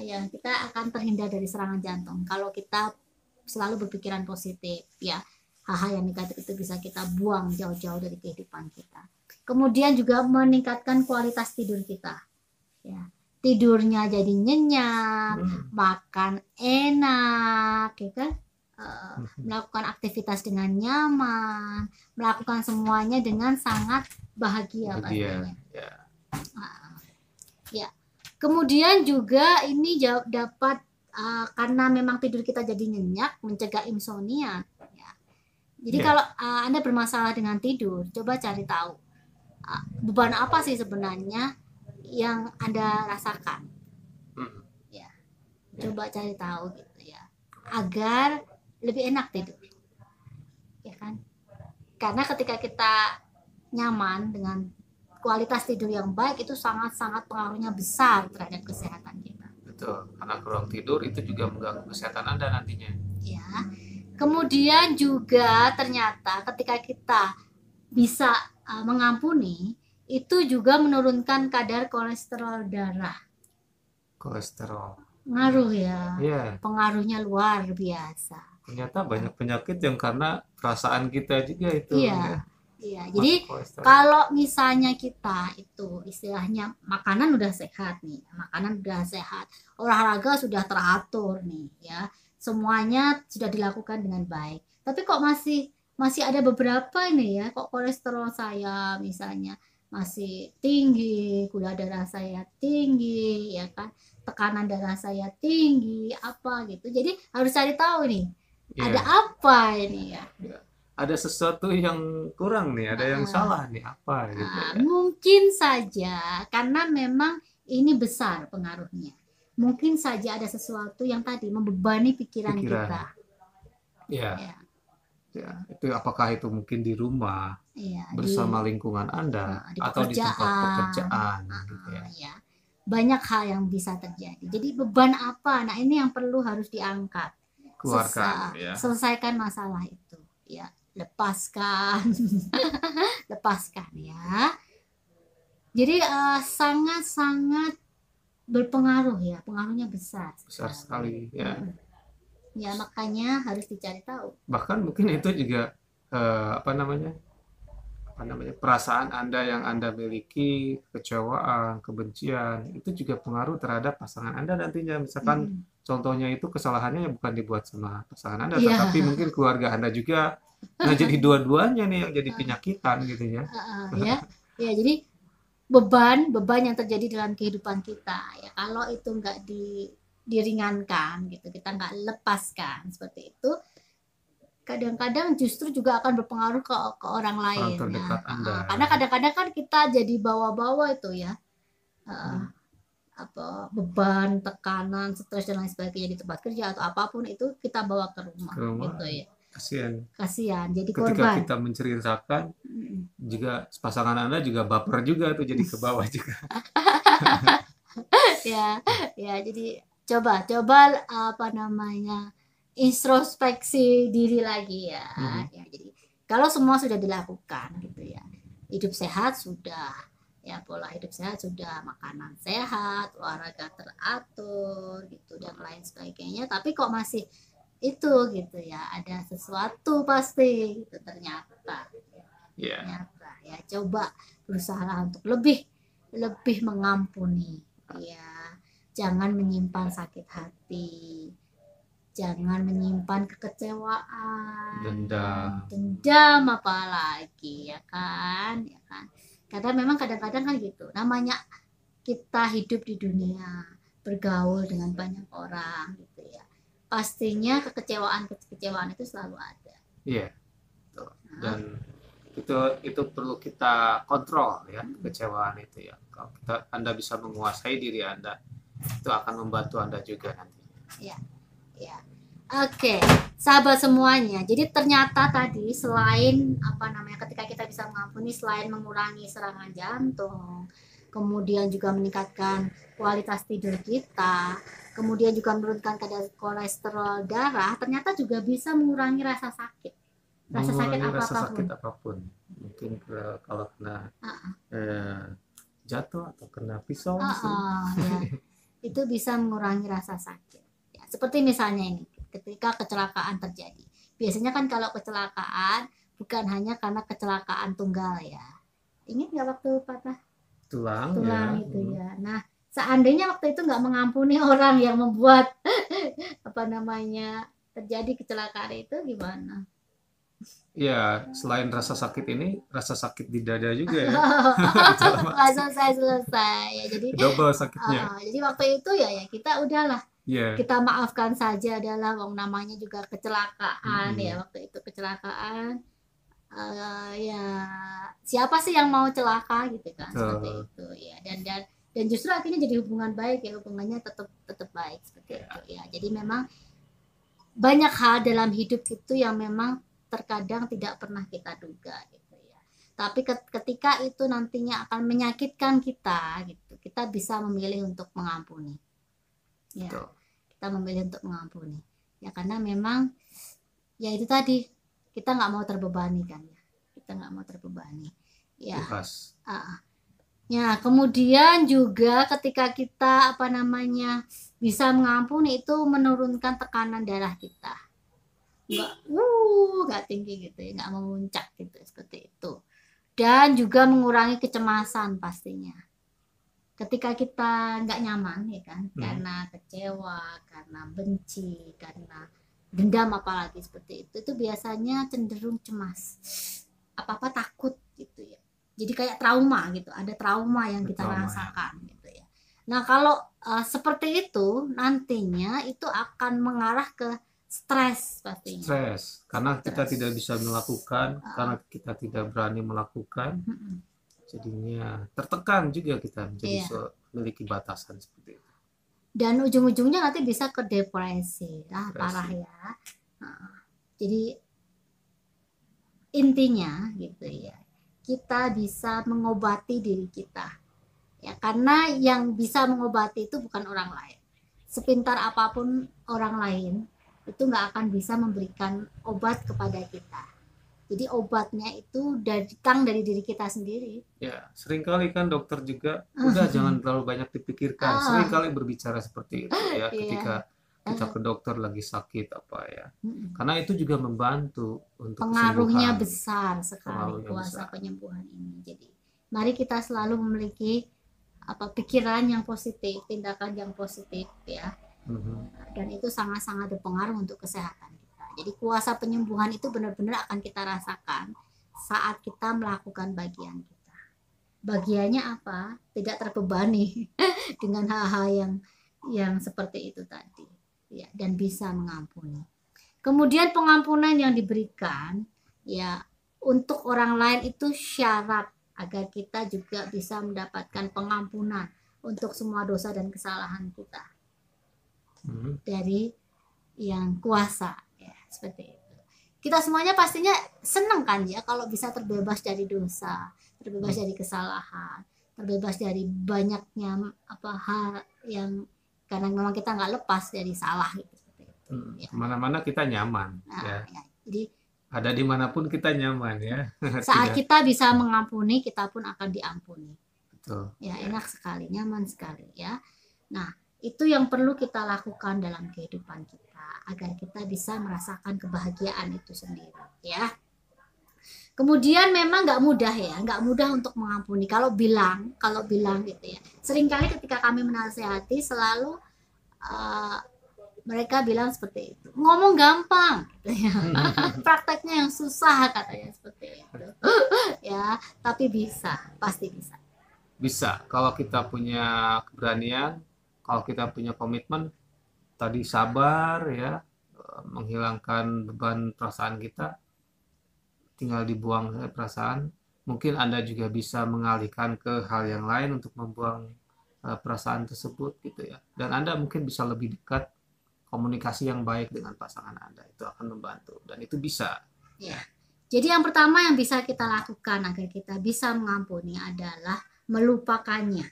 Ya, kita akan terhindar dari serangan jantung kalau kita selalu berpikiran positif ya. Hal-hal yang negatif itu bisa kita buang jauh-jauh dari kehidupan kita. Kemudian juga meningkatkan kualitas tidur kita. Ya, tidurnya jadi nyenyak, makan enak, ya kan? Melakukan aktivitas dengan nyaman, melakukan semuanya dengan sangat bahagia pastinya. Ya. Kemudian juga ini dapat karena memang tidur kita jadi nyenyak, mencegah insomnia. Ya. Jadi kalau Anda bermasalah dengan tidur, coba cari tahu beban apa sih sebenarnya yang Anda rasakan. Ya. Coba cari tahu gitu ya, agar lebih enak tidur. Ya kan? Karena ketika kita nyaman dengan kualitas tidur yang baik, itu sangat-sangat pengaruhnya besar terhadap kesehatan kita. Betul, karena kurang tidur itu juga mengganggu kesehatan Anda nantinya. Ya. Kemudian juga ternyata ketika kita bisa mengampuni, itu juga menurunkan kadar kolesterol darah. Kolesterol. Ngaruh ya. Yeah. Pengaruhnya luar biasa. Ternyata banyak penyakit yang karena perasaan kita juga itu. Iya. Iya. Jadi kalau misalnya kita itu istilahnya makanan udah sehat nih, olahraga sudah teratur nih ya, semuanya sudah dilakukan dengan baik. Tapi kok masih ada beberapa ini ya, kok kolesterol saya misalnya masih tinggi, gula darah saya tinggi, ya kan, tekanan darah saya tinggi, apa gitu. Jadi harus cari tahu nih, ada Iya, apa ini ya. ya. Ada sesuatu yang kurang nih, ada yang Heeh. salah nih, apa gitu ya. Mungkin saja karena memang ini besar pengaruhnya. Mungkin saja ada sesuatu yang tadi membebani pikiran Pikiran. kita. Ya, Ya, ya. Itu apakah itu mungkin di rumah ya bersama lingkungan Anda di atau di tempat pekerjaan, pekerjaan gitu ya. ya. Banyak hal yang bisa terjadi. Jadi beban apa? Nah, ini yang perlu harus diangkat. Keluarkan ya. Selesaikan masalah itu, ya. Lepaskan, lepaskan ya. Jadi sangat-sangat berpengaruh ya, pengaruhnya besar Besar sekali ya. Ya, makanya harus dicari tahu. Bahkan mungkin itu juga apa namanya perasaan Anda yang Anda miliki, kecewaan, kebencian, itu juga pengaruh terhadap pasangan Anda nantinya. Misalkan contohnya itu kesalahannya yang bukan dibuat sama pasangan Anda, Iya. tetapi mungkin keluarga Anda juga. Nah, jadi dua-duanya nih yang jadi penyakitan gitu ya. Ya, ya jadi beban yang terjadi dalam kehidupan kita ya, kalau itu nggak diringankan gitu, kita nggak lepaskan seperti itu, kadang-kadang justru juga akan berpengaruh ke orang lain ya. terdekat Anda. Karena kadang-kadang kan kita jadi bawa-bawa itu ya, apa beban, tekanan, stres dan lain sebagainya di tempat kerja atau apapun itu kita bawa ke rumah, gitu ya. Kasihan. Jadi Ketika korban. kita menceritakan, juga pasangan Anda juga baper juga tuh, jadi ke bawah juga. ya jadi coba apa namanya, introspeksi diri lagi ya. Ya jadi kalau semua sudah dilakukan gitu ya, hidup sehat sudah ya, pola hidup sehat sudah, makanan sehat, olahraga teratur gitu dan lain sebagainya, tapi kok masih itu gitu ya, ada sesuatu pasti gitu ternyata. Ternyata ya, coba berusaha untuk lebih mengampuni ya, jangan menyimpan sakit hati, jangan menyimpan kekecewaan, dendam apalagi ya kan, karena memang kadang-kadang kan gitu, namanya kita hidup di dunia, bergaul dengan banyak orang gitu ya, pastinya kekecewaan itu selalu ada. Iya, dan itu perlu kita kontrol ya, kekecewaan itu ya. Kalau Anda bisa menguasai diri Anda, itu akan membantu Anda juga nantinya. Ya. Oke, sahabat semuanya. Jadi ternyata tadi selain apa namanya, ketika kita bisa mengampuni, selain mengurangi serangan jantung, kemudian juga meningkatkan kualitas tidur kita, kemudian juga menurunkan kadar kolesterol darah, ternyata juga bisa mengurangi rasa sakit. Rasa sakit apapun. Mungkin kalau kena jatuh atau kena pisau, ya. Itu bisa mengurangi rasa sakit. Ya, seperti misalnya ini, ketika kecelakaan terjadi. Biasanya kan kalau kecelakaan bukan hanya karena kecelakaan tunggal ya. Ingat nggak waktu patah tulang ya. Itu ya. Nah, seandainya waktu itu nggak mengampuni orang yang membuat apa namanya terjadi kecelakaan itu, gimana? Ya, selain rasa sakit ini, rasa sakit di dada juga ya. selesai ya, jadi double sakitnya. Jadi waktu itu ya kita udahlah, kita maafkan saja, adalah wong namanya juga kecelakaan ya, waktu itu kecelakaan. Ya siapa sih yang mau celaka gitu kan, seperti itu ya, dan justru akhirnya jadi hubungan baik ya, hubungannya tetap baik seperti itu ya. Jadi memang banyak hal dalam hidup itu yang memang terkadang tidak pernah kita duga gitu ya, tapi ketika itu nantinya akan menyakitkan kita gitu, kita bisa memilih untuk mengampuni ya. Kita memilih untuk mengampuni ya, karena memang ya itu tadi, kita nggak mau terbebani kan ya, kita nggak mau terbebani ya. Ya, kemudian juga ketika kita apa namanya bisa mengampuni, itu menurunkan tekanan darah kita, nggak tinggi gitu ya, nggak memuncak gitu, seperti itu. Dan juga mengurangi kecemasan pastinya. Ketika kita nggak nyaman ya kan, karena kecewa, karena benci, karena dendam apalagi seperti itu biasanya cenderung cemas, apa-apa takut gitu ya. Jadi kayak trauma gitu, ada trauma yang kita Trauma, ya. rasakan gitu ya. Nah, kalau seperti itu nantinya itu akan mengarah ke stres pastinya. Stres, karena kita Stres. tidak bisa melakukan, karena kita tidak berani melakukan, Mm-mm. jadinya tertekan juga kita menjadi Iya. memiliki batasan seperti itu. Dan ujung-ujungnya nanti bisa ke depresi, Depresi. parah ya. Nah, jadi intinya gitu ya, kita bisa mengobati diri kita ya, karena yang bisa mengobati itu bukan orang lain. Sepintar apapun orang lain itu nggak akan bisa memberikan obat kepada kita. Jadi obatnya itu datang dari diri kita sendiri. Ya, seringkali kan dokter juga udah jangan terlalu banyak dipikirkan. Seringkali berbicara seperti itu ya, ketika kita ke dokter lagi sakit apa ya. Karena itu juga membantu untuk Pengaruhnya kesembuhan. besar sekali Pengaruhnya kuasa besar. penyembuhan ini. Jadi mari kita selalu memiliki pikiran yang positif, tindakan yang positif ya. Dan itu sangat-sangat berpengaruh untuk kesehatan kita. Jadi kuasa penyembuhan itu benar-benar akan kita rasakan saat kita melakukan bagian kita. Bagiannya apa? Tidak terbebani dengan hal-hal yang seperti itu tadi ya, dan bisa mengampuni. Kemudian pengampunan yang diberikan ya untuk orang lain itu syarat agar kita juga bisa mendapatkan pengampunan untuk semua dosa dan kesalahan kita dari yang kuasa ya, seperti itu. Kita semuanya pastinya senang kan ya kalau bisa terbebas dari dosa, terbebas dari kesalahan, terbebas dari banyaknya hal yang karena memang kita nggak lepas dari salah gitu. Ya. Kemana-mana kita nyaman ya. Jadi ada dimanapun kita nyaman ya. Saat kita bisa mengampuni, kita pun akan diampuni. Betul. Ya, enak sekali, nyaman sekali ya. Nah, itu yang perlu kita lakukan dalam kehidupan kita agar kita bisa merasakan kebahagiaan itu sendiri ya. Kemudian memang nggak mudah ya, nggak mudah untuk mengampuni. Kalau bilang gitu ya. Seringkali ketika kami menasehati selalu mereka bilang seperti itu. Ngomong gampang, gitu ya. Prakteknya yang susah katanya seperti itu. Ya, tapi bisa, pasti bisa. Bisa, kalau kita punya keberanian, kalau kita punya komitmen, tadi sabar ya, menghilangkan beban perasaan kita, tinggal dibuang perasaan. Mungkin Anda juga bisa mengalihkan ke hal yang lain untuk membuang perasaan tersebut gitu ya. Dan Anda mungkin bisa lebih dekat, komunikasi yang baik dengan pasangan Anda itu akan membantu dan itu bisa. Ya. Jadi yang pertama yang bisa kita lakukan agar kita bisa mengampuni adalah melupakannya.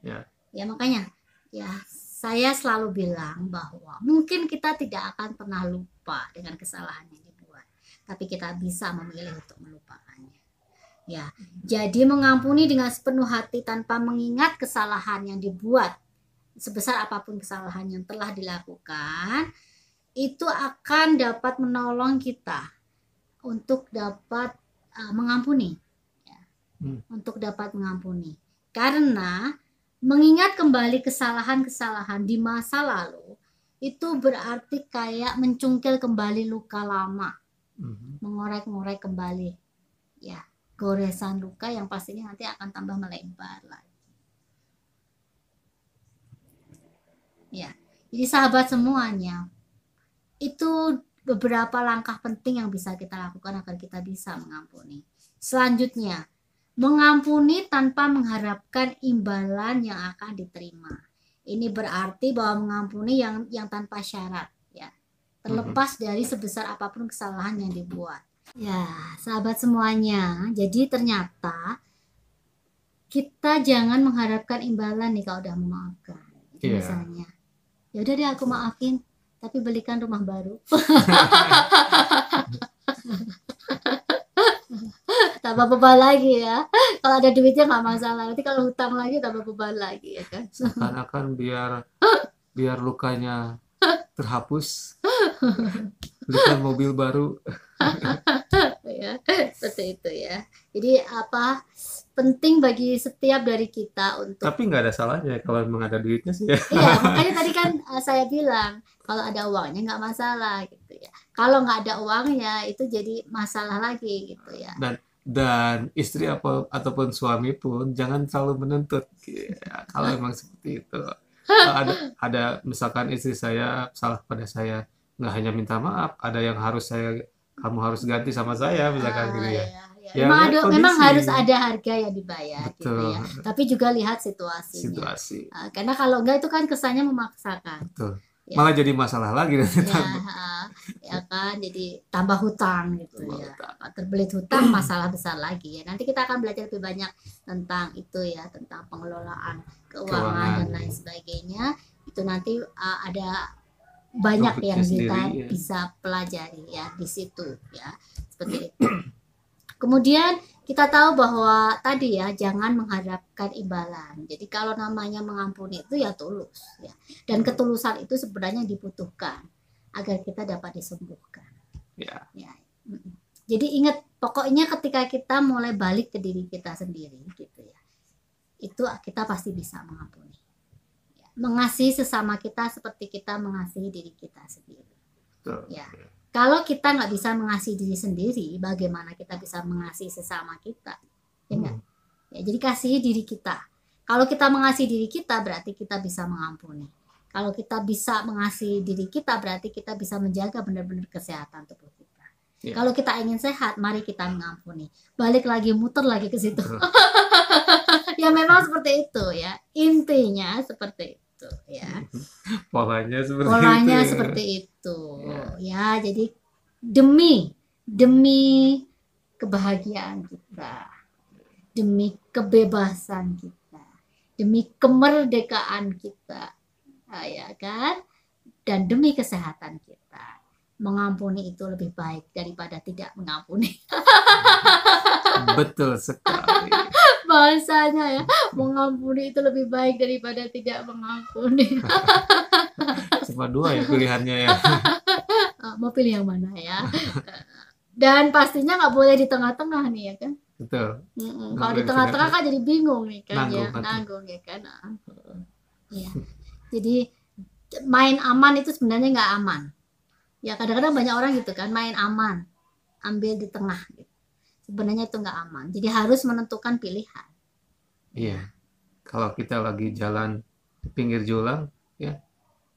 Ya. Ya makanya ya saya selalu bilang bahwa mungkin kita tidak akan pernah lupa dengan kesalahan yang dibuat, tapi kita bisa memilih untuk melupakannya. Ya. Jadi mengampuni dengan sepenuh hati tanpa mengingat kesalahan yang dibuat, sebesar apapun kesalahan yang telah dilakukan, itu akan dapat menolong kita untuk dapat mengampuni ya. Untuk dapat mengampuni karena mengingat kembali kesalahan-kesalahan di masa lalu itu berarti kayak mencungkil kembali luka lama, mengorek-ngorek kembali ya, goresan luka yang pastinya nanti akan tambah melebar lagi. Ya, jadi sahabat semuanya, itu beberapa langkah penting yang bisa kita lakukan agar kita bisa mengampuni. Selanjutnya, mengampuni tanpa mengharapkan imbalan yang akan diterima. Ini berarti bahwa mengampuni yang tanpa syarat, ya, terlepas dari sebesar apapun kesalahan yang dibuat. Ya, sahabat semuanya, jadi ternyata kita jangan mengharapkan imbalan nih kalau udah memaafkan. Misalnya, ya udah deh aku maafin, tapi belikan rumah baru. Tambah beban lagi ya. Kalau ada duitnya nggak masalah, nanti kalau hutang lagi tambah beban lagi ya kan. Seakan-akan biar lukanya terhapus, belikan mobil baru. Ya, seperti itu ya. Jadi penting bagi setiap dari kita untuk. Tapi nggak ada salahnya kalau memang ada duitnya sih ya. Iya, makanya tadi kan saya bilang kalau ada uangnya nggak masalah gitu ya. Kalau nggak ada uangnya itu jadi masalah lagi gitu ya. Dan istri ataupun suami pun jangan terlalu menuntut. Ya, kalau memang seperti itu. Ada misalkan istri saya salah pada saya, nggak hanya minta maaf, ada yang kamu harus ganti sama saya, misalkan gitu ya. Ya, ya. Ya lihat Memang harus kondisi, ada harga yang dibayar gitu ya. betul, Tapi juga lihat situasinya. situasi, Karena kalau enggak itu kan kesannya memaksakan. betul. Ya, Malah jadi masalah lagi nanti ya, ya kan. Jadi tambah hutang gitu tambah ya. utang. Terbelit hutang masalah besar lagi ya. Nanti kita akan belajar lebih banyak tentang itu ya, tentang pengelolaan keuangan dan Keuangan, lain sebagainya. Itu nanti ada banyak topiknya yang kita sendiri ya. bisa pelajari ya di situ ya. Seperti itu. Kemudian kita tahu bahwa tadi ya jangan mengharapkan imbalan. Jadi kalau namanya mengampuni itu ya tulus ya. Dan ketulusan itu sebenarnya dibutuhkan agar kita dapat disembuhkan. Ya, Ya. Jadi ingat pokoknya ketika kita mulai balik ke diri kita sendiri gitu ya. Itu kita pasti bisa mengampuni. Ya. Mengasihi sesama kita seperti kita mengasihi diri kita sendiri. betul. Ya. Kalau kita nggak bisa mengasihi diri sendiri, bagaimana kita bisa mengasihi sesama kita? Ya nggak? Ya, jadi kasihi diri kita. Kalau kita mengasihi diri kita, berarti kita bisa mengampuni. Kalau kita bisa mengasihi diri kita, berarti kita bisa menjaga benar-benar kesehatan tubuh kita. Ya. Kalau kita ingin sehat, mari kita mengampuni. Balik lagi, muter lagi ke situ. Betul. Ya memang seperti itu ya. Intinya seperti itu ya. Polanya seperti Polanya itu. seperti itu. Ya. Ya, jadi demi kebahagiaan kita, demi kebebasan kita, demi kemerdekaan kita, ya kan? Dan demi kesehatan kita. Mengampuni itu lebih baik daripada tidak mengampuni. Betul sekali. Bahasanya ya, mengampuni itu lebih baik daripada tidak mengampuni. Cuma dua ya pilihannya ya. Mau pilih yang mana ya? Dan pastinya nggak boleh di tengah-tengah nih ya kan? Betul. Kalau Nggak di boleh di tengah-tengah tengah-tengah. kan jadi bingung nih kan Nanggung ya, nanti. nanggung ya kan. Ya. Jadi main aman itu sebenarnya nggak aman. Ya kadang-kadang banyak orang gitu kan main aman, ambil di tengah. Gitu. Sebenarnya itu nggak aman. Jadi harus menentukan pilihan. Iya. Kalau kita lagi jalan di pinggir jurang, ya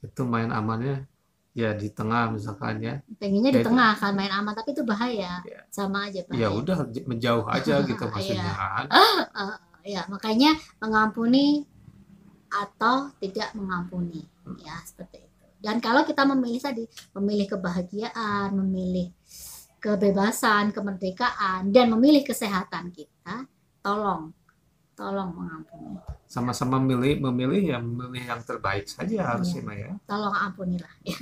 itu main amannya ya di tengah misalkan ya. Pengennya Ya di itu. tengah kan main aman, tapi itu bahaya. Ya. Sama aja Ya bahaya. udah menjauh aja gitu maksudnya Iya. kan. Ya makanya mengampuni atau tidak mengampuni ya seperti itu. Dan kalau kita memilih tadi, memilih kebahagiaan, memilih kebebasan, kemerdekaan, dan memilih kesehatan kita, tolong mengampuni. Sama-sama memilih yang terbaik saja harusnya Maya. Ya. Tolong ampunilah ya.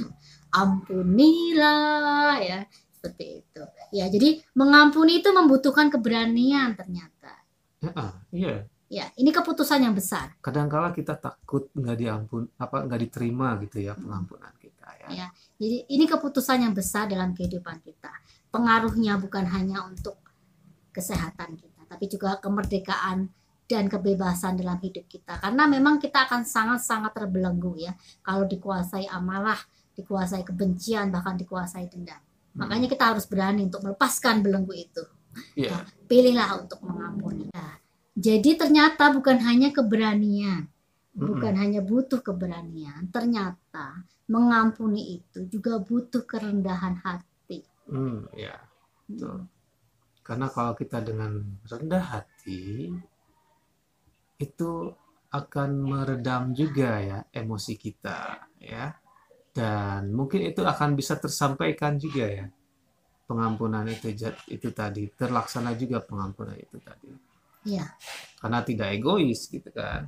Ampunilah ya, seperti itu. Ya, jadi mengampuni itu membutuhkan keberanian ternyata. Iya. Ya, ini keputusan yang besar. Kadang-kala kita takut nggak diterima gitu ya pengampunan kita ya. Ya, jadi ini keputusan yang besar dalam kehidupan kita. Pengaruhnya bukan hanya untuk kesehatan kita, tapi juga kemerdekaan dan kebebasan dalam hidup kita. Karena memang kita akan sangat-sangat terbelenggu ya kalau dikuasai amarah, dikuasai kebencian, bahkan dikuasai dendam. Makanya kita harus berani untuk melepaskan belenggu itu. Iya. Nah, pilihlah untuk mengampuni. Nah, jadi ternyata bukan hanya keberanian, bukan hanya butuh keberanian, ternyata mengampuni itu juga butuh kerendahan hati. Ya, betul. Karena kalau kita dengan rendah hati, itu akan meredam juga ya emosi kita ya. Dan mungkin itu akan bisa tersampaikan juga ya. Pengampunan itu tadi, terlaksana juga pengampunan itu tadi. Ya. Karena tidak egois gitu kan.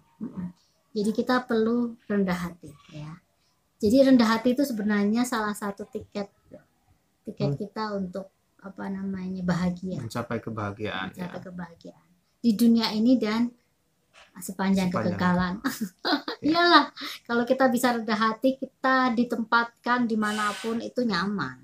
Jadi kita perlu rendah hati ya. Jadi rendah hati itu sebenarnya salah satu tiket kita untuk bahagia. Mencapai kebahagiaan. Mencapai kebahagiaan di dunia ini dan sepanjang kekekalan. Iyalah, kalau kita bisa rendah hati, kita ditempatkan dimanapun itu nyaman.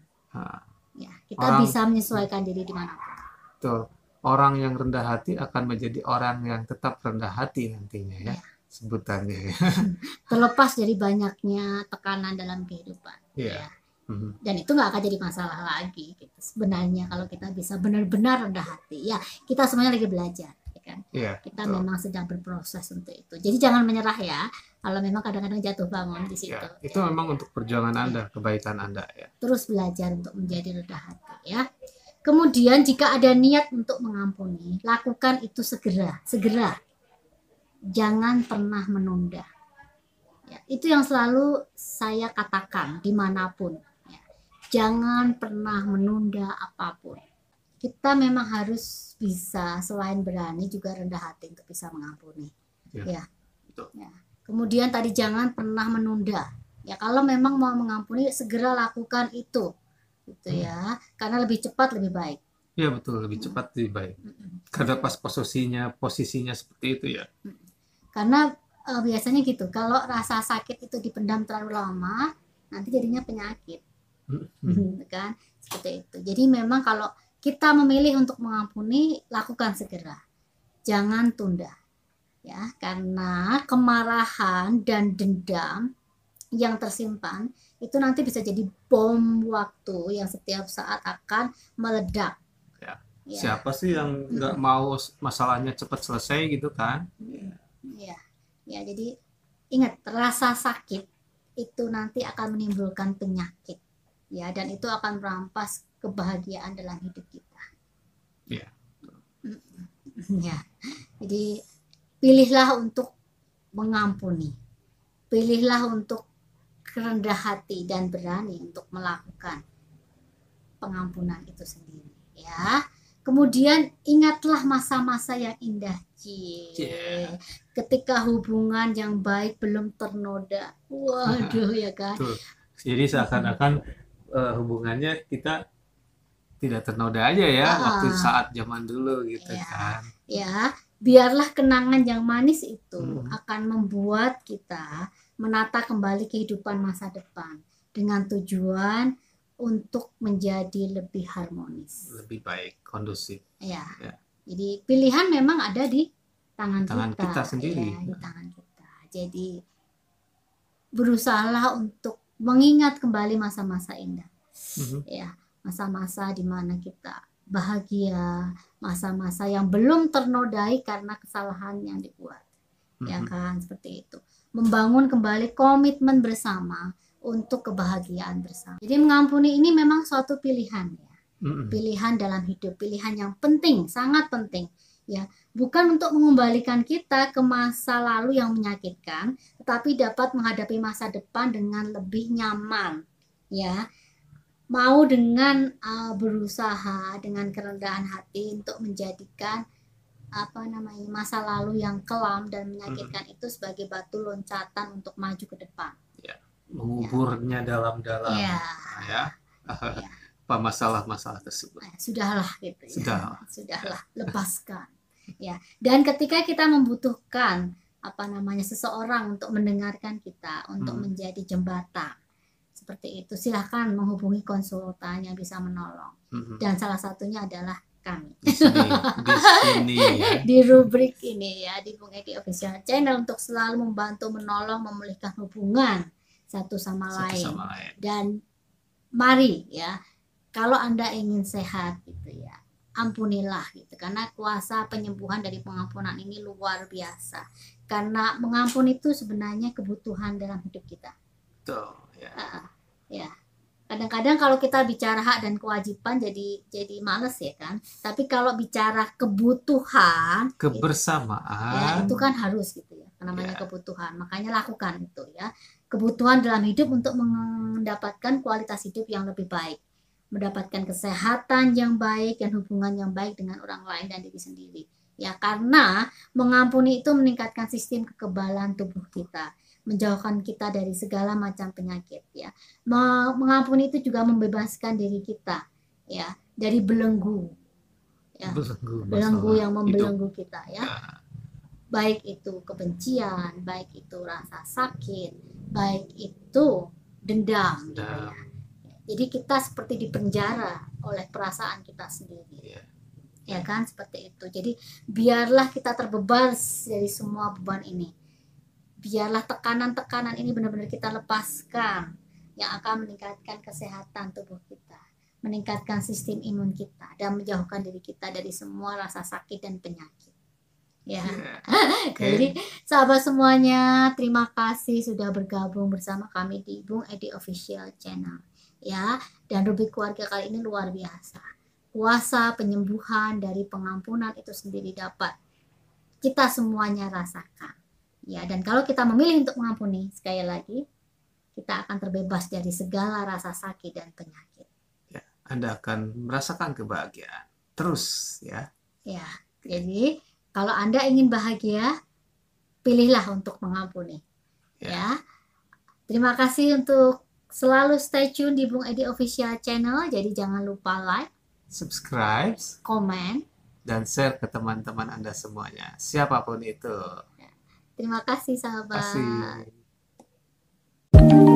Ya, kita bisa menyesuaikan diri dimanapun. Tuh, orang yang rendah hati akan menjadi orang yang tetap rendah hati nantinya ya. Sebutannya ya. Terlepas dari banyaknya tekanan dalam kehidupan. Ya. Mhm. Dan itu nggak akan jadi masalah lagi gitu. Sebenarnya kalau kita bisa benar-benar rendah hati, ya kita semuanya lagi belajar, ya kan. Iya, Kita betul. memang sedang berproses untuk itu. Jadi jangan menyerah ya. Kalau memang kadang-kadang jatuh bangun di Ya, situ, itu ya, memang untuk perjuangan ya. Anda, kebaikan Anda ya. Terus belajar untuk menjadi rendah hati, ya. Kemudian jika ada niat untuk mengampuni, lakukan itu segera, segera. Jangan pernah menunda. Ya, itu yang selalu saya katakan dimanapun. Ya. Jangan pernah menunda apapun. Kita memang harus bisa selain berani juga rendah hati untuk bisa mengampuni. Ya, Ya. betul. Ya. Kemudian tadi jangan pernah menunda. Ya, kalau memang mau mengampuni segera lakukan itu. Gitu ya. Karena lebih cepat lebih baik. Iya betul, lebih cepat lebih baik. Karena pas posisinya seperti itu ya. Karena biasanya gitu, kalau rasa sakit itu dipendam terlalu lama, nanti jadinya penyakit. Kan? Seperti itu. Jadi memang kalau kita memilih untuk mengampuni, lakukan segera. Jangan tunda. Ya, karena kemarahan dan dendam yang tersimpan itu nanti bisa jadi bom waktu yang setiap saat akan meledak. Ya. Ya. Siapa sih yang nggak mau masalahnya cepat selesai gitu kan? Ya, ya, jadi ingat rasa sakit itu nanti akan menimbulkan penyakit, ya, dan itu akan merampas kebahagiaan dalam hidup kita. Iya. Ya, jadi pilihlah untuk mengampuni, pilihlah untuk rendah hati dan berani untuk melakukan pengampunan itu sendiri, ya. Kemudian ingatlah masa-masa yang indah, Yeah. ketika hubungan yang baik belum ternoda. Waduh, ya kan. Betul. Jadi seakan-akan hubungannya kita tidak ternoda aja ya waktu saat zaman dulu gitu Ya, kan. ya, biarlah kenangan yang manis itu akan membuat kita menata kembali kehidupan masa depan dengan tujuan untuk menjadi lebih harmonis, Lebih baik, kondusif. ya. Ya. Jadi pilihan memang ada di tangan kita sendiri. ya, di tangan kita. Jadi berusahalah untuk mengingat kembali masa-masa indah, ya, masa-masa di mana kita bahagia, masa-masa yang belum ternodai karena kesalahan yang dibuat, ya kan, seperti itu. Membangun kembali komitmen bersama untuk kebahagiaan bersama. Jadi mengampuni ini memang suatu pilihan, ya, pilihan dalam hidup, pilihan yang penting, sangat penting, ya, bukan untuk mengembalikan kita ke masa lalu yang menyakitkan, tetapi dapat menghadapi masa depan dengan lebih nyaman, ya. Mau dengan berusaha dengan kerendahan hati untuk menjadikan masa lalu yang kelam dan menyakitkan itu sebagai batu loncatan untuk maju ke depan. Ya, menguburnya dalam-dalam. Ya. Ya. Apa masalah-masalah tersebut? Sudahlah gitu ya. Sudahlah, lepaskan. Ya. Dan ketika kita membutuhkan seseorang untuk mendengarkan kita, untuk menjadi jembatan, seperti itu, silahkan menghubungi konsultan yang bisa menolong. Dan salah satunya adalah kami di sini ya. Di rubrik ini ya, di Bung Edi Official Channel, untuk selalu membantu menolong memulihkan hubungan satu sama lain. Dan mari ya, kalau Anda ingin sehat gitu ya, ampunilah gitu, karena kuasa penyembuhan dari pengampunan ini luar biasa. Karena mengampun itu sebenarnya kebutuhan dalam hidup kita. Betul, ya. Ya. Kadang-kadang kalau kita bicara hak dan kewajiban jadi males ya kan. Tapi kalau bicara kebutuhan, kebersamaan, itu kan harus gitu ya. Namanya kebutuhan. Makanya lakukan itu ya. Kebutuhan dalam hidup untuk mendapatkan kualitas hidup yang lebih baik, mendapatkan kesehatan yang baik dan hubungan yang baik dengan orang lain dan diri sendiri. Ya, karena mengampuni itu meningkatkan sistem kekebalan tubuh kita, menjauhkan kita dari segala macam penyakit ya. Mengampuni itu juga membebaskan diri kita ya dari belenggu ya, belenggu yang membelenggu kita ya. Baik itu kebencian, baik itu rasa sakit, baik itu dendam gitu ya. Jadi kita seperti dipenjara oleh perasaan kita sendiri. Ya kan, seperti itu. Jadi biarlah kita terbebas dari semua beban ini. Biarlah tekanan-tekanan ini benar-benar kita lepaskan. yang akan meningkatkan kesehatan tubuh kita, meningkatkan sistem imun kita, dan menjauhkan diri kita dari semua rasa sakit dan penyakit. Ya, jadi sahabat semuanya, terima kasih sudah bergabung bersama kami di Bung Edi Official Channel. Ya, dan rubrik keluarga kali ini luar biasa. Kuasa penyembuhan dari pengampunan itu sendiri dapat kita semuanya rasakan. Ya, dan kalau kita memilih untuk mengampuni, sekali lagi, kita akan terbebas dari segala rasa sakit dan penyakit. Ya, Anda akan merasakan kebahagiaan terus ya. Ya, jadi kalau Anda ingin bahagia, pilihlah untuk mengampuni. Ya. Terima kasih untuk selalu stay tune di Bung Edi Official Channel. Jadi jangan lupa like, subscribe, komen, dan share ke teman-teman Anda semuanya, siapapun itu. Terima kasih sahabat. Terima kasih.